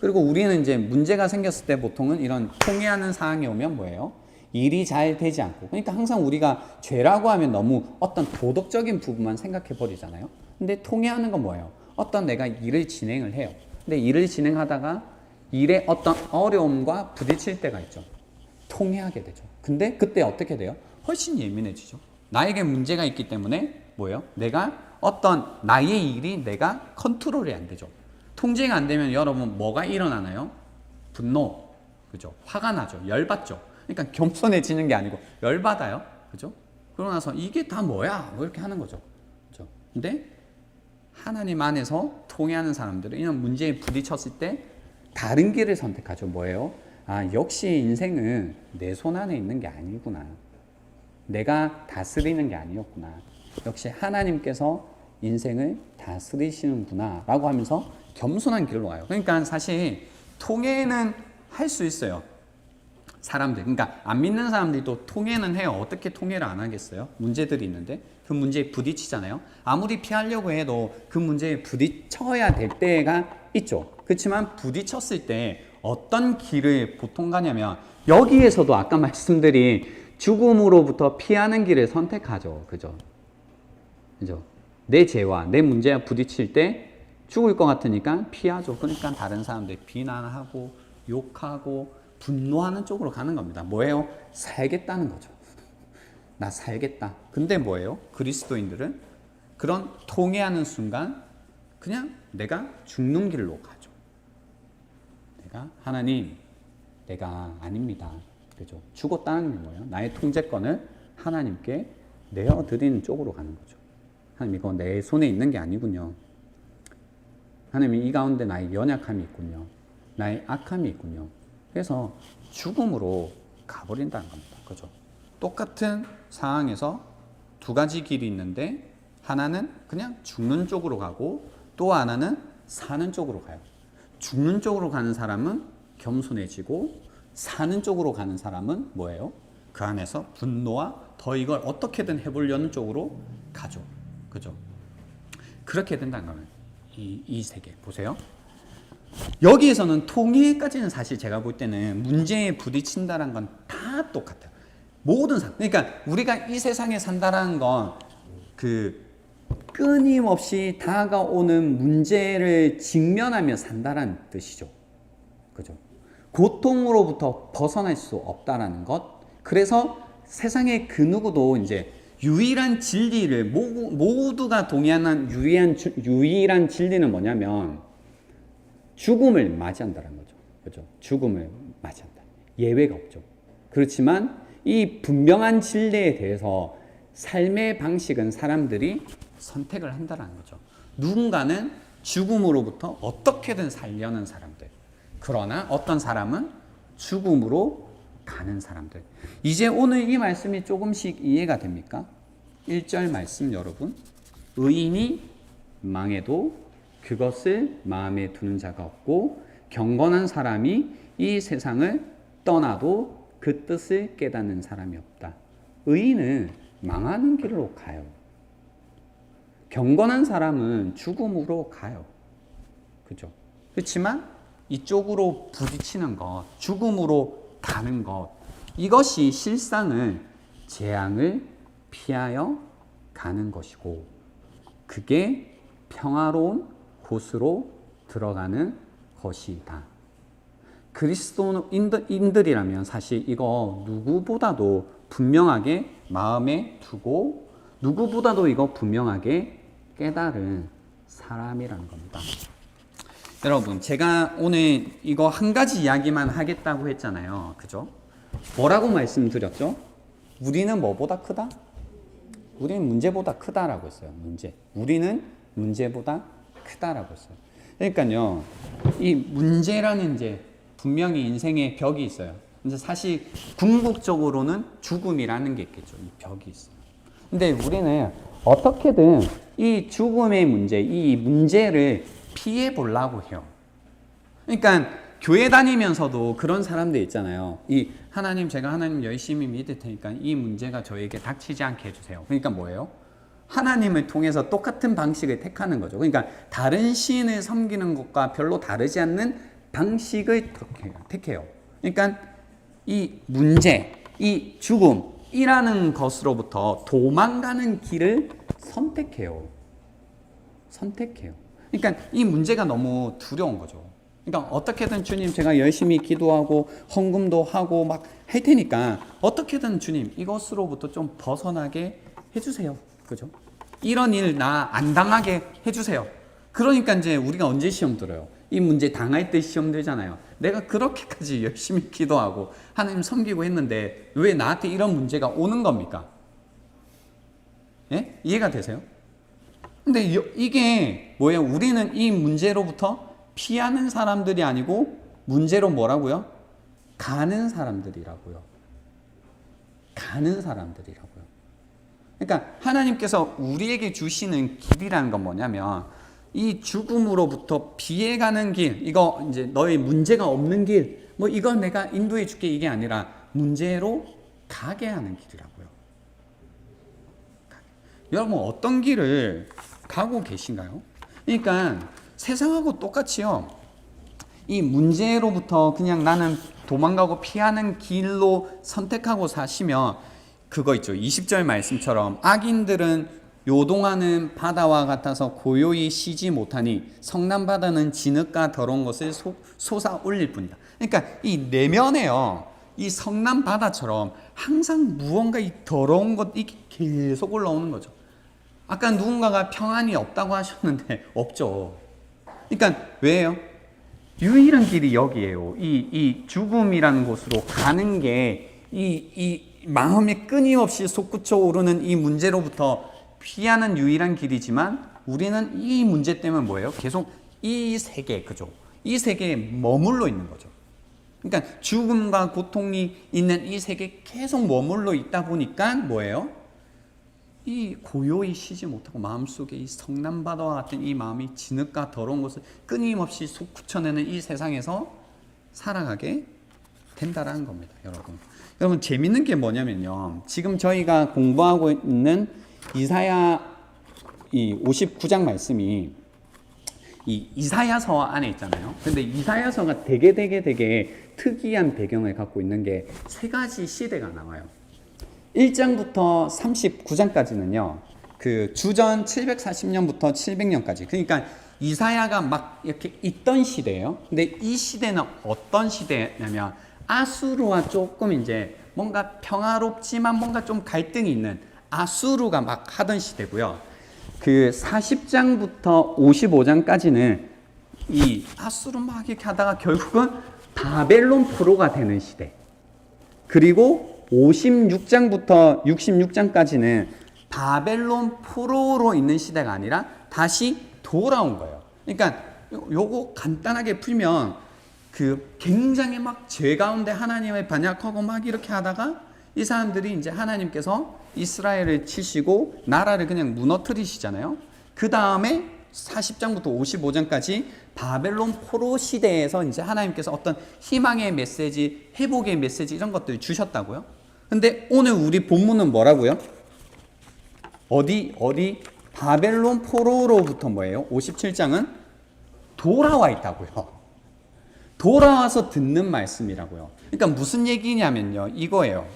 그리고 우리는 이제 문제가 생겼을 때 보통은 이런 통회하는 상황이 오면 뭐예요? 일이 잘 되지 않고. 그러니까 항상 우리가 죄라고 하면 너무 어떤 도덕적인 부분만 생각해 버리잖아요. 근데 통회하는 건 뭐예요? 어떤 내가 일을 진행을 해요. 근데 일을 진행하다가 일에 어떤 어려움과 부딪힐 때가 있죠. 통회하게 되죠. 근데 그때 어떻게 돼요? 훨씬 예민해지죠. 나에게 문제가 있기 때문에 뭐예요? 내가 어떤 나의 일이 내가 컨트롤이 안 되죠. 통제가 안 되면 여러분 뭐가 일어나나요? 분노, 그죠? 화가 나죠. 열받죠. 그러니까 겸손해지는 게 아니고 열받아요. 그죠? 그러고 나서 이게 다 뭐야? 뭐 이렇게 하는 거죠. 그죠? 근데 하나님 안에서 통회하는 사람들은 이런 문제에 부딪혔을 때 다른 길을 선택하죠. 뭐예요? 아, 역시 인생은 내 손 안에 있는 게 아니구나. 내가 다스리는 게 아니었구나. 역시 하나님께서 인생을 다스리시는구나 라고 하면서 겸손한 길로 와요. 그러니까 사실 통회는 할 수 있어요. 사람들, 그러니까 안 믿는 사람들도 통회는 해요. 어떻게 통회를 안 하겠어요? 문제들이 있는데. 그 문제에 부딪히잖아요. 아무리 피하려고 해도 그 문제에 부딪혀야 될 때가 있죠. 그렇지만 부딪혔을 때 어떤 길을 보통 가냐면 여기에서도 아까 말씀드린 죽음으로부터 피하는 길을 선택하죠. 그죠? 그죠? 내 죄와 내 문제와 부딪힐 때 죽을 것 같으니까 피하죠. 그러니까 다른 사람들 비난하고 욕하고 분노하는 쪽으로 가는 겁니다. 뭐예요? 살겠다는 거죠. 나 살겠다. 근데 뭐예요? 그리스도인들은 그런 통회하는 순간 그냥 내가 죽는 길로 가죠. 하나님, 내가 아닙니다. 그죠? 죽었다는 게 뭐예요? 나의 통제권을 하나님께 내어드리는 쪽으로 가는 거죠. 하나님, 이거 내 손에 있는 게 아니군요. 하나님, 이 가운데 나의 연약함이 있군요. 나의 악함이 있군요. 그래서 죽음으로 가버린다는 겁니다. 그죠? 똑같은 상황에서 두 가지 길이 있는데 하나는 그냥 죽는 쪽으로 가고 또 하나는 사는 쪽으로 가요. 죽는 쪽으로 가는 사람은 겸손해지고 사는 쪽으로 가는 사람은 뭐예요? 그 안에서 분노와 더 이걸 어떻게든 해보려는 쪽으로 가죠. 그죠? 그렇게 된다는 거예요. 이 세계. 보세요. 여기에서는 통일까지는 사실 제가 볼 때는 문제에 부딪힌다는 건 다 똑같아요. 모든 그러니까 우리가 이 세상에 산다는 건 그 끊임없이 다가오는 문제를 직면하며 산다는 뜻이죠. 그죠? 고통으로부터 벗어날 수 없다라는 것. 그래서 세상의 그 누구도 이제 유일한 진리를 모두가 동의하는 유일한 진리는 뭐냐면 죽음을 맞이한다는 거죠. 그죠? 죽음을 맞이한다. 예외가 없죠. 그렇지만 이 분명한 진리에 대해서 삶의 방식은 사람들이 선택을 한다는 거죠. 누군가는 죽음으로부터 어떻게든 살려는 사람들. 그러나 어떤 사람은 죽음으로 가는 사람들. 이제 오늘 이 말씀이 조금씩 이해가 됩니까? 1절 말씀 여러분. 의인이 망해도 그것을 마음에 두는 자가 없고 경건한 사람이 이 세상을 떠나도 그 뜻을 깨닫는 사람이 없다. 의인은 망하는 길로 가요. 경건한 사람은 죽음으로 가요. 그죠? 그렇지만 이쪽으로 부딪히는 것, 죽음으로 가는 것, 이것이 실상은 재앙을 피하여 가는 것이고 그게 평화로운 곳으로 들어가는 것이다. 그리스도인들이라면 사실 이거 누구보다도 분명하게 마음에 두고 누구보다도 이거 분명하게 깨달은 사람이라는 겁니다. 여러분, 제가 오늘 이거 한 가지 이야기만 하겠다고 했잖아요. 그죠? 뭐라고 말씀드렸죠? 우리는 뭐보다 크다? 우리는 문제보다 크다라고 했어요. 문제. 우리는 문제보다 크다라고 했어요. 그러니까요, 이 문제라는 이제 분명히 인생의 벽이 있어요. 근데 사실 궁극적으로는 죽음이라는 게 있겠죠. 이 벽이 있어요. 근데 우리는 어떻게든 이 죽음의 문제, 이 문제를 피해 보려고 해요. 그러니까 교회 다니면서도 그런 사람들 있잖아요. 이 하나님, 제가 하나님 열심히 믿을 테니까 이 문제가 저에게 닥치지 않게 해주세요. 그러니까 뭐예요? 하나님을 통해서 똑같은 방식을 택하는 거죠. 그러니까 다른 신을 섬기는 것과 별로 다르지 않는 방식을 택해요. 그러니까 이 문제, 이 죽음이라는 것으로부터 도망가는 길을 선택해요. 그러니까 이 문제가 너무 두려운 거죠. 그러니까 어떻게든 주님, 제가 열심히 기도하고 헌금도 하고 막 할 테니까 어떻게든 주님 이것으로부터 좀 벗어나게 해주세요. 그죠? 이런 일 나 안 당하게 해주세요. 그러니까 이제 우리가 언제 시험 들어요? 이 문제 당할 때 시험 들잖아요. 내가 그렇게까지 열심히 기도하고 하나님 섬기고 했는데 왜 나한테 이런 문제가 오는 겁니까? 예? 이해가 되세요? 근데 이게 뭐예요? 우리는 이 문제로부터 피하는 사람들이 아니고 문제로 뭐라고요? 가는 사람들이라고요. 그러니까 하나님께서 우리에게 주시는 길이라는 건 뭐냐면 이 죽음으로부터 피해가는 길, 이거 이제 너의 문제가 없는 길, 뭐 이걸 내가 인도해 줄게 이게 아니라 문제로 가게 하는 길이라고요. 여러분 어떤 길을 가고 계신가요? 그러니까 세상하고 똑같이요. 이 문제로부터 그냥 나는 도망가고 피하는 길로 선택하고 사시면 그거 있죠. 20절 말씀처럼 악인들은 요동하는 바다와 같아서 고요히 쉬지 못하니 성난 바다는 진흙과 더러운 것을 솟아 올릴 뿐이다. 그러니까 이 내면에요. 이 성난 바다처럼 항상 무언가 이 더러운 것이 계속 올라오는 거죠. 아까 누군가가 평안이 없다고 하셨는데 없죠. 그러니까 왜요? 유일한 길이 여기에요. 이 죽음이라는 곳으로 가는 게 이 마음이 끊임없이 솟구쳐 오르는 이 문제로부터 피하는 유일한 길이지만 우리는 이 문제 때문에 뭐예요? 계속 이 세계, 그죠? 이 세계에 머물러 있는 거죠. 그러니까 죽음과 고통이 있는 이 세계에 계속 머물러 있다 보니까 뭐예요? 이 고요히 쉬지 못하고 마음속에 이 성난바다와 같은 이 마음이 진흙과 더러운 것을 끊임없이 솟구쳐내는 이 세상에서 살아가게 된다라는 겁니다, 여러분. 여러분 재밌는 게 뭐냐면요. 지금 저희가 공부하고 있는 이사야 이 59장 말씀이 이 이사야서 안에 있잖아요. 근데 이사야서가 되게 특이한 배경을 갖고 있는 게 세 가지 시대가 나와요. 1장부터 39장까지는요. 그 주전 740년부터 700년까지. 그러니까 이사야가 막 이렇게 있던 시대예요. 근데 이 시대는 어떤 시대냐면 아수르와 조금 이제 뭔가 평화롭지만 뭔가 좀 갈등이 있는 아수르가 막 하던 시대고요. 그 40장부터 55장까지는 이 아수르 막 이렇게 하다가 결국은 바벨론 포로가 되는 시대. 그리고 56장부터 66장까지는 바벨론 포로로 있는 시대가 아니라 다시 돌아온 거예요. 그러니까 요거 간단하게 풀면 그 굉장히 막 죄 가운데 하나님을 반역하고 막 이렇게 하다가 이 사람들이 이제 하나님께서 이스라엘을 치시고 나라를 그냥 무너뜨리시잖아요. 그 다음에 40장부터 55장까지 바벨론 포로 시대에서 이제 하나님께서 어떤 희망의 메시지, 회복의 메시지 이런 것들을 주셨다고요. 근데 오늘 우리 본문은 뭐라고요? 어디 바벨론 포로로부터 뭐예요? 57장은 돌아와 있다고요. 돌아와서 듣는 말씀이라고요. 그러니까 무슨 얘기냐면요. 이거예요.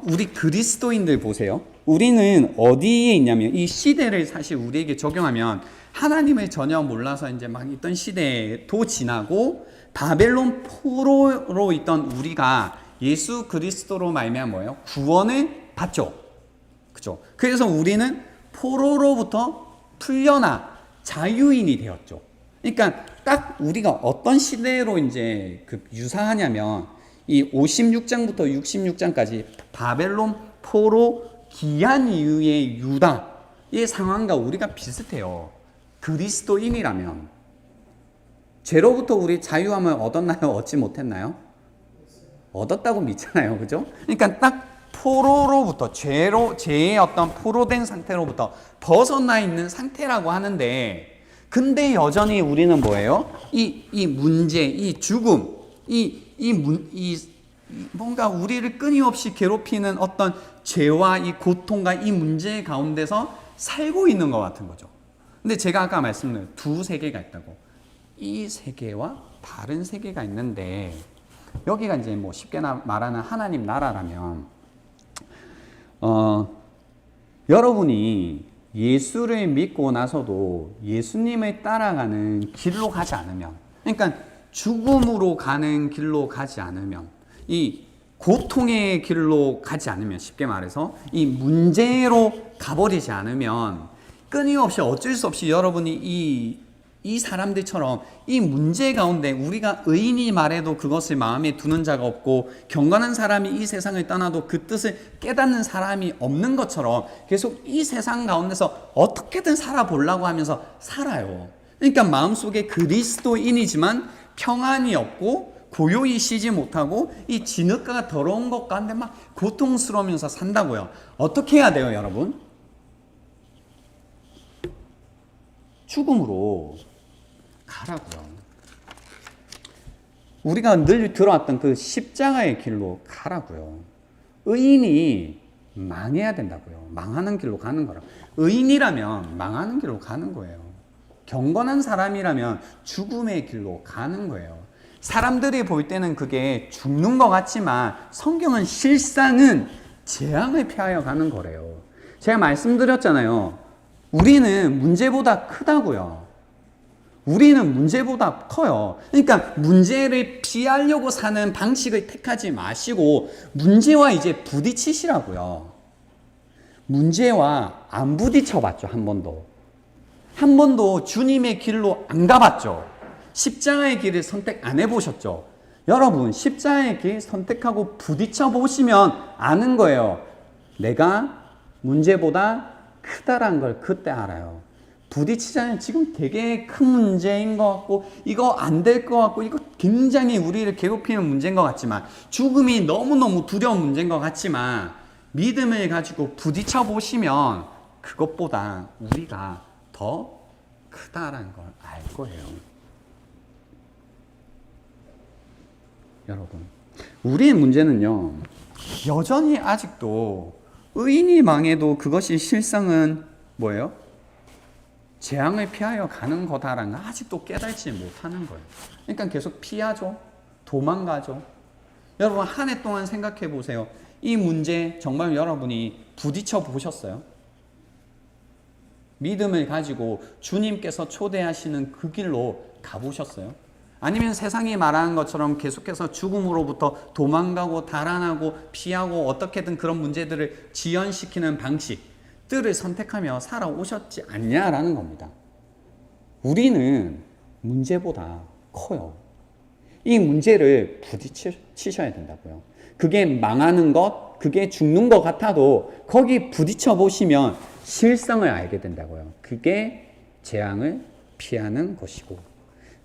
우리 그리스도인들 보세요. 우리는 어디에 있냐면 이 시대를 사실 우리에게 적용하면 하나님을 전혀 몰라서 이제 막 있던 시대도 지나고 바벨론 포로로 있던 우리가 예수 그리스도로 말미암아 뭐예요? 구원을 받죠. 그죠? 그래서 우리는 포로로부터 풀려나 자유인이 되었죠. 그러니까 딱 우리가 어떤 시대로 이제 그 유사하냐면 이 56장부터 66장까지 바벨론 포로 기한 이후의 유다의 상황과 우리가 비슷해요. 그리스도인이라면 죄로부터 우리 자유함을 얻었나요? 얻지 못했나요? 얻었다고 믿잖아요. 그죠? 그러니까 딱 포로로부터 죄의 어떤 포로된 상태로부터 벗어나 있는 상태라고 하는데 근데 여전히 우리는 뭐예요? 이 문제, 이 죽음, 뭔가 우리를 끊임없이 괴롭히는 어떤 죄와 이 고통과 이 문제 가운데서 살고 있는 것 같은 거죠. 근데 제가 아까 말씀드린 두 세계가 있다고. 이 세계와 다른 세계가 있는데 여기가 이제 뭐 쉽게 말하는 하나님 나라라면 여러분이 예수를 믿고 나서도 예수님을 따라가는 길로 가지 않으면 그러니까 죽음으로 가는 길로 가지 않으면 이 고통의 길로 가지 않으면 쉽게 말해서 이 문제로 가버리지 않으면 끊임없이 어쩔 수 없이 여러분이 이 사람들처럼 이 문제 가운데 우리가 의인이 말해도 그것을 마음에 두는 자가 없고 경건한 사람이 이 세상을 떠나도 그 뜻을 깨닫는 사람이 없는 것처럼 계속 이 세상 가운데서 어떻게든 살아보려고 하면서 살아요. 그러니까 마음속에 그리스도인이지만 평안이 없고 고요히 쉬지 못하고 이 진흙과 더러운 것 가운데 막 고통스러우면서 산다고요. 어떻게 해야 돼요, 여러분? 죽음으로 가라고요. 우리가 늘 들어왔던 그 십자가의 길로 가라고요. 의인이 망해야 된다고요. 망하는 길로 가는 거라. 의인이라면 망하는 길로 가는 거예요. 경건한 사람이라면 죽음의 길로 가는 거예요. 사람들이 볼 때는 그게 죽는 것 같지만 성경은 실상은 재앙을 피하여 가는 거래요. 제가 말씀드렸잖아요. 우리는 문제보다 크다고요. 우리는 문제보다 커요. 그러니까 문제를 피하려고 사는 방식을 택하지 마시고 문제와 이제 부딪히시라고요. 문제와 안 부딪혀봤죠, 한 번도. 한 번도 주님의 길로 안 가봤죠. 십자가의 길을 선택 안 해보셨죠. 여러분, 십자가의 길 선택하고 부딪혀 보시면 아는 거예요. 내가 문제보다 크다란 걸 그때 알아요. 부딪히자면 지금 되게 큰 문제인 것 같고 이거 안 될 것 같고 이거 굉장히 우리를 괴롭히는 문제인 것 같지만 죽음이 너무너무 두려운 문제인 것 같지만 믿음을 가지고 부딪혀 보시면 그것보다 우리가 더 크다라는 걸 알 거예요. 여러분, 우리의 문제는요, 여전히 아직도 의인이 망해도 그것이 실상은 뭐예요? 재앙을 피하여 가는 거다라는 걸 아직도 깨닫지 못하는 거예요. 그러니까 계속 피하죠. 도망가죠. 여러분, 한 해 동안 생각해 보세요. 이 문제 정말 여러분이 부딪혀 보셨어요? 믿음을 가지고 주님께서 초대하시는 그 길로 가보셨어요? 아니면 세상이 말하는 것처럼 계속해서 죽음으로부터 도망가고 달아나고 피하고 어떻게든 그런 문제들을 지연시키는 방식들을 선택하며 살아오셨지 않냐라는 겁니다. 우리는 문제보다 커요. 이 문제를 부딪히셔야 된다고요. 그게 망하는 것, 그게 죽는 것 같아도 거기 부딪혀 보시면 실상을 알게 된다고요. 그게 재앙을 피하는 것이고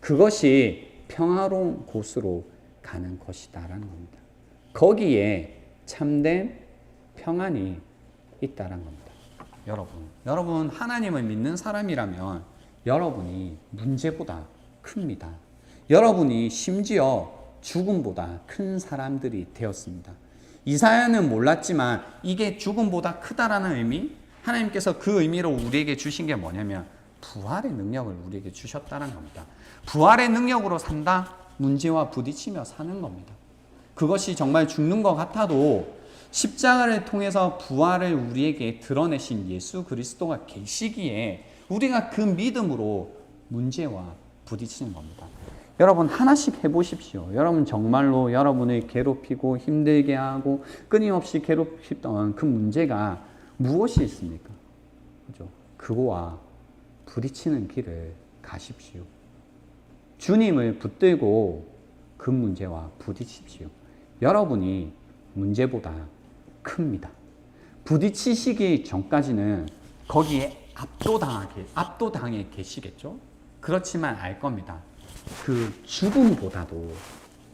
그것이 평화로운 곳으로 가는 것이다라는 겁니다. 거기에 참된 평안이 있다라는 겁니다. 여러분 하나님을 믿는 사람이라면 여러분이 문제보다 큽니다. 여러분이 심지어 죽음보다 큰 사람들이 되었습니다. 이사야는 몰랐지만 이게 죽음보다 크다라는 의미, 하나님께서 그 의미로 우리에게 주신 게 뭐냐면 부활의 능력을 우리에게 주셨다는 겁니다. 부활의 능력으로 산다? 문제와 부딪히며 사는 겁니다. 그것이 정말 죽는 것 같아도 십자가를 통해서 부활을 우리에게 드러내신 예수 그리스도가 계시기에 우리가 그 믿음으로 문제와 부딪히는 겁니다. 여러분 하나씩 해보십시오. 여러분 정말로 여러분을 괴롭히고 힘들게 하고 끊임없이 괴롭히던 그 문제가 무엇이 있습니까? 그죠? 그거와 부딪히는 길을 가십시오. 주님을 붙들고 그 문제와 부딪히십시오. 여러분이 문제보다 큽니다. 부딪히시기 전까지는 거기에 압도당해 계시겠죠? 그렇지만 알 겁니다. 그 죽음보다도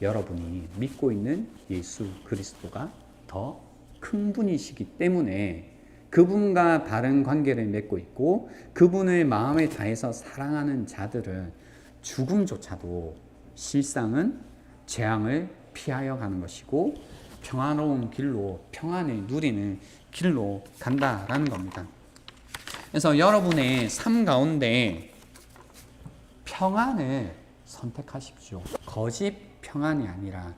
여러분이 믿고 있는 예수 그리스도가 더 큰 분이시기 때문에 그분과 바른 관계를 맺고 있고 그분을 마음에 다해서 사랑하는 자들은 죽음조차도 실상은 재앙을 피하여 가는 것이고 평화로운 길로 평안을 누리는 길로 간다라는 겁니다. 그래서 여러분의 삶 가운데 평안을 선택하십시오. 거짓 평안이 아니라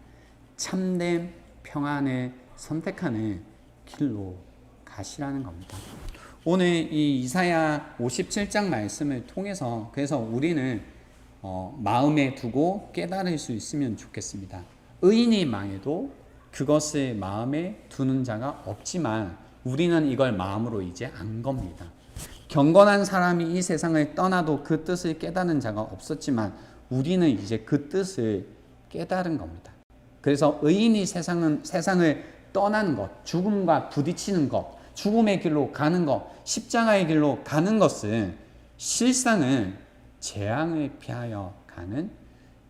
참된 평안을 선택하는 길로 가시라는 겁니다. 오늘 이 이사야 57장 말씀을 통해서 그래서 우리는 마음에 두고 깨달을 수 있으면 좋겠습니다. 의인이 망해도 그것을 마음에 두는 자가 없지만 우리는 이걸 마음으로 이제 안 겁니다. 경건한 사람이 이 세상을 떠나도 그 뜻을 깨닫는 자가 없었지만 우리는 이제 그 뜻을 깨달은 겁니다. 그래서 의인이 세상을 떠나는 것, 죽음과 부딪히는 것, 죽음의 길로 가는 것, 십자가의 길로 가는 것은 실상은 재앙을 피하여 가는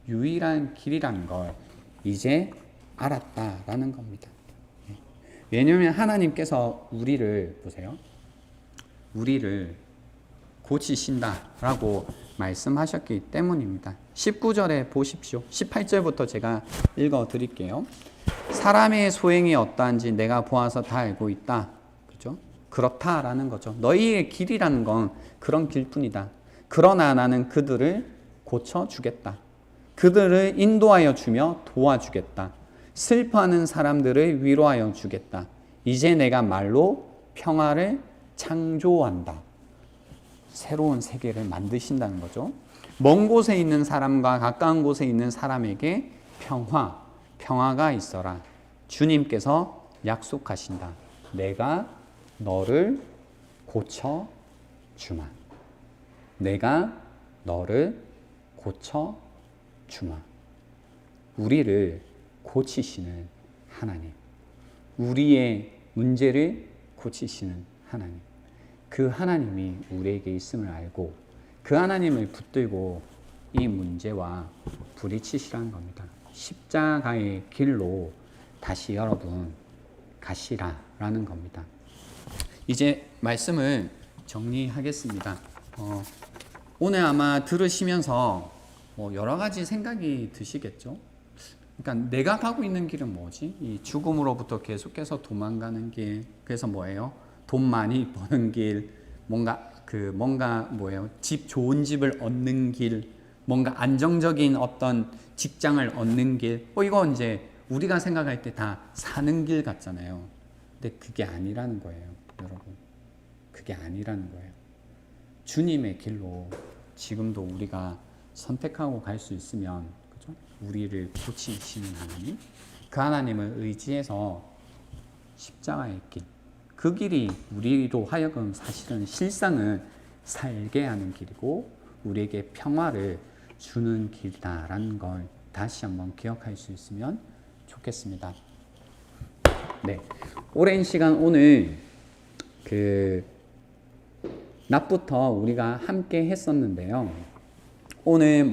유일한 길이라는 걸 이제 알았다라는 겁니다. 왜냐하면 하나님께서 우리를 보세요. 우리를 고치신다라고 말씀하셨기 때문입니다. 19절에 보십시오. 18절부터 제가 읽어 드릴게요. 사람의 소행이 어떠한지 내가 보아서 다 알고 있다. 그렇다라는 거죠. 너희의 길이라는 건 그런 길뿐이다. 그러나 나는 그들을 고쳐주겠다. 그들을 인도하여 주며 도와주겠다. 슬퍼하는 사람들을 위로하여 주겠다. 이제 내가 말로 평화를 창조한다. 새로운 세계를 만드신다는 거죠. 먼 곳에 있는 사람과 가까운 곳에 있는 사람에게 평화가 있어라. 주님께서 약속하신다. 내가 너를 고쳐주마. 내가 너를 고쳐주마. 우리를 고치시는 하나님. 우리의 문제를 고치시는 하나님. 그 하나님이 우리에게 있음을 알고 그 하나님을 붙들고 이 문제와 부딪히시라는 겁니다. 십자가의 길로 다시 여러분 가시라라는 겁니다. 이제 말씀을 정리하겠습니다. 오늘 아마 들으시면서 여러 가지 생각이 드시겠죠? 그러니까 내가 가고 있는 길은 뭐지? 이 죽음으로부터 계속해서 도망가는 길. 그래서 뭐예요? 돈 많이 버는 길. 뭔가 뭐예요? 좋은 집을 얻는 길. 뭔가 안정적인 어떤 직장을 얻는 길. 이거 이제 우리가 생각할 때 다 사는 길 같잖아요. 근데 그게 아니라는 거예요, 여러분. 그게 아니라는 거예요. 주님의 길로 지금도 우리가 선택하고 갈 수 있으면, 그죠? 우리를 고치시는 하나님, 그 하나님을 의지해서 십자가의 길, 그 길이 우리로 하여금 사실은 실상을 살게 하는 길이고 우리에게 평화를 주는 길이다라는 걸 다시 한번 기억할 수 있으면 좋겠습니다. 네, 오랜 시간 오늘 낮부터 우리가 함께 했었는데요. 오늘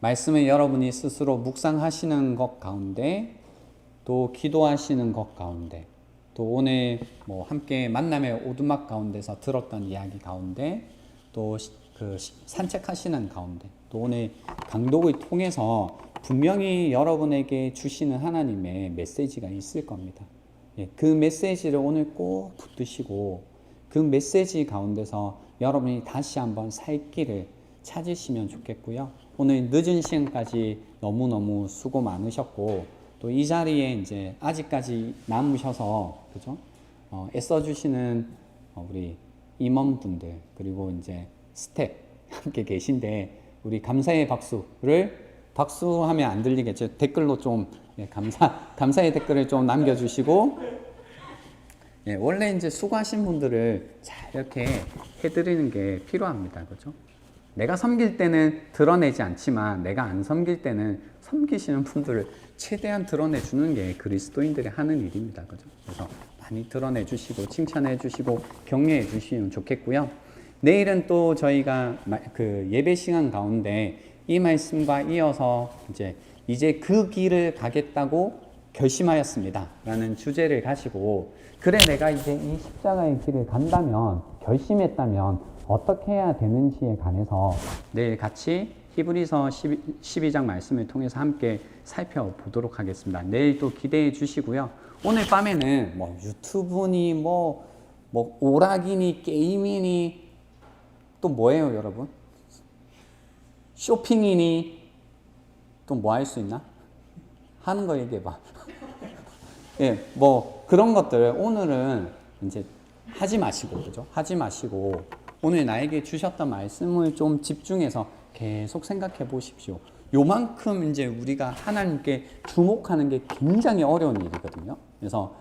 말씀을 여러분이 스스로 묵상하시는 것 가운데 또 기도하시는 것 가운데 또 오늘 함께 만남의 오두막 가운데서 들었던 이야기 가운데 또 산책하시는 가운데 또 오늘 강독을 통해서 분명히 여러분에게 주시는 하나님의 메시지가 있을 겁니다. 그 메시지를 오늘 꼭 붙드시고 그 메시지 가운데서 여러분이 다시 한번 살 길을 찾으시면 좋겠고요. 오늘 늦은 시간까지 너무너무 수고 많으셨고 또 이 자리에 이제 아직까지 남으셔서 그죠? 애써주시는 우리 임원분들 그리고 이제 스텝 함께 계신데 우리 감사의 박수하면 안 들리겠죠? 댓글로 좀 감사의 댓글을 좀 남겨주시고 원래 이제 수고하신 분들을 잘 이렇게 해드리는 게 필요합니다. 그죠? 내가 섬길 때는 드러내지 않지만 내가 안 섬길 때는 섬기시는 분들을 최대한 드러내주는 게 그리스도인들이 하는 일입니다. 그죠? 그래서 많이 드러내주시고 칭찬해주시고 격려해주시면 좋겠고요. 내일은 또 저희가 예배 시간 가운데 이 말씀과 이어서 이제 그 길을 가겠다고 결심하였습니다. 라는 주제를 가지고 그래 내가 이제 이 십자가의 길을 간다면 결심했다면 어떻게 해야 되는지에 관해서 내일 같이 히브리서 12장 말씀을 통해서 함께 살펴보도록 하겠습니다. 내일 또 기대해 주시고요. 오늘 밤에는 유튜브니 오락이니 게임이니 또 뭐예요, 여러분? 쇼핑이니 또 뭐 할 수 있나? 하는 거 얘기해봐. 그런 것들 오늘은 이제 하지 마시고, 그죠? 하지 마시고 오늘 나에게 주셨던 말씀을 좀 집중해서 계속 생각해 보십시오. 요만큼 이제 우리가 하나님께 주목하는 게 굉장히 어려운 일이거든요. 그래서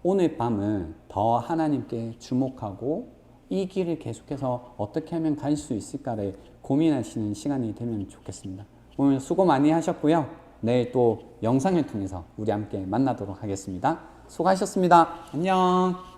오늘 밤은 더 하나님께 주목하고 이 길을 계속해서 어떻게 하면 갈 수 있을까를 고민하시는 시간이 되면 좋겠습니다. 오늘 수고 많이 하셨고요. 내일 또 영상을 통해서 우리 함께 만나도록 하겠습니다. 수고하셨습니다. 안녕.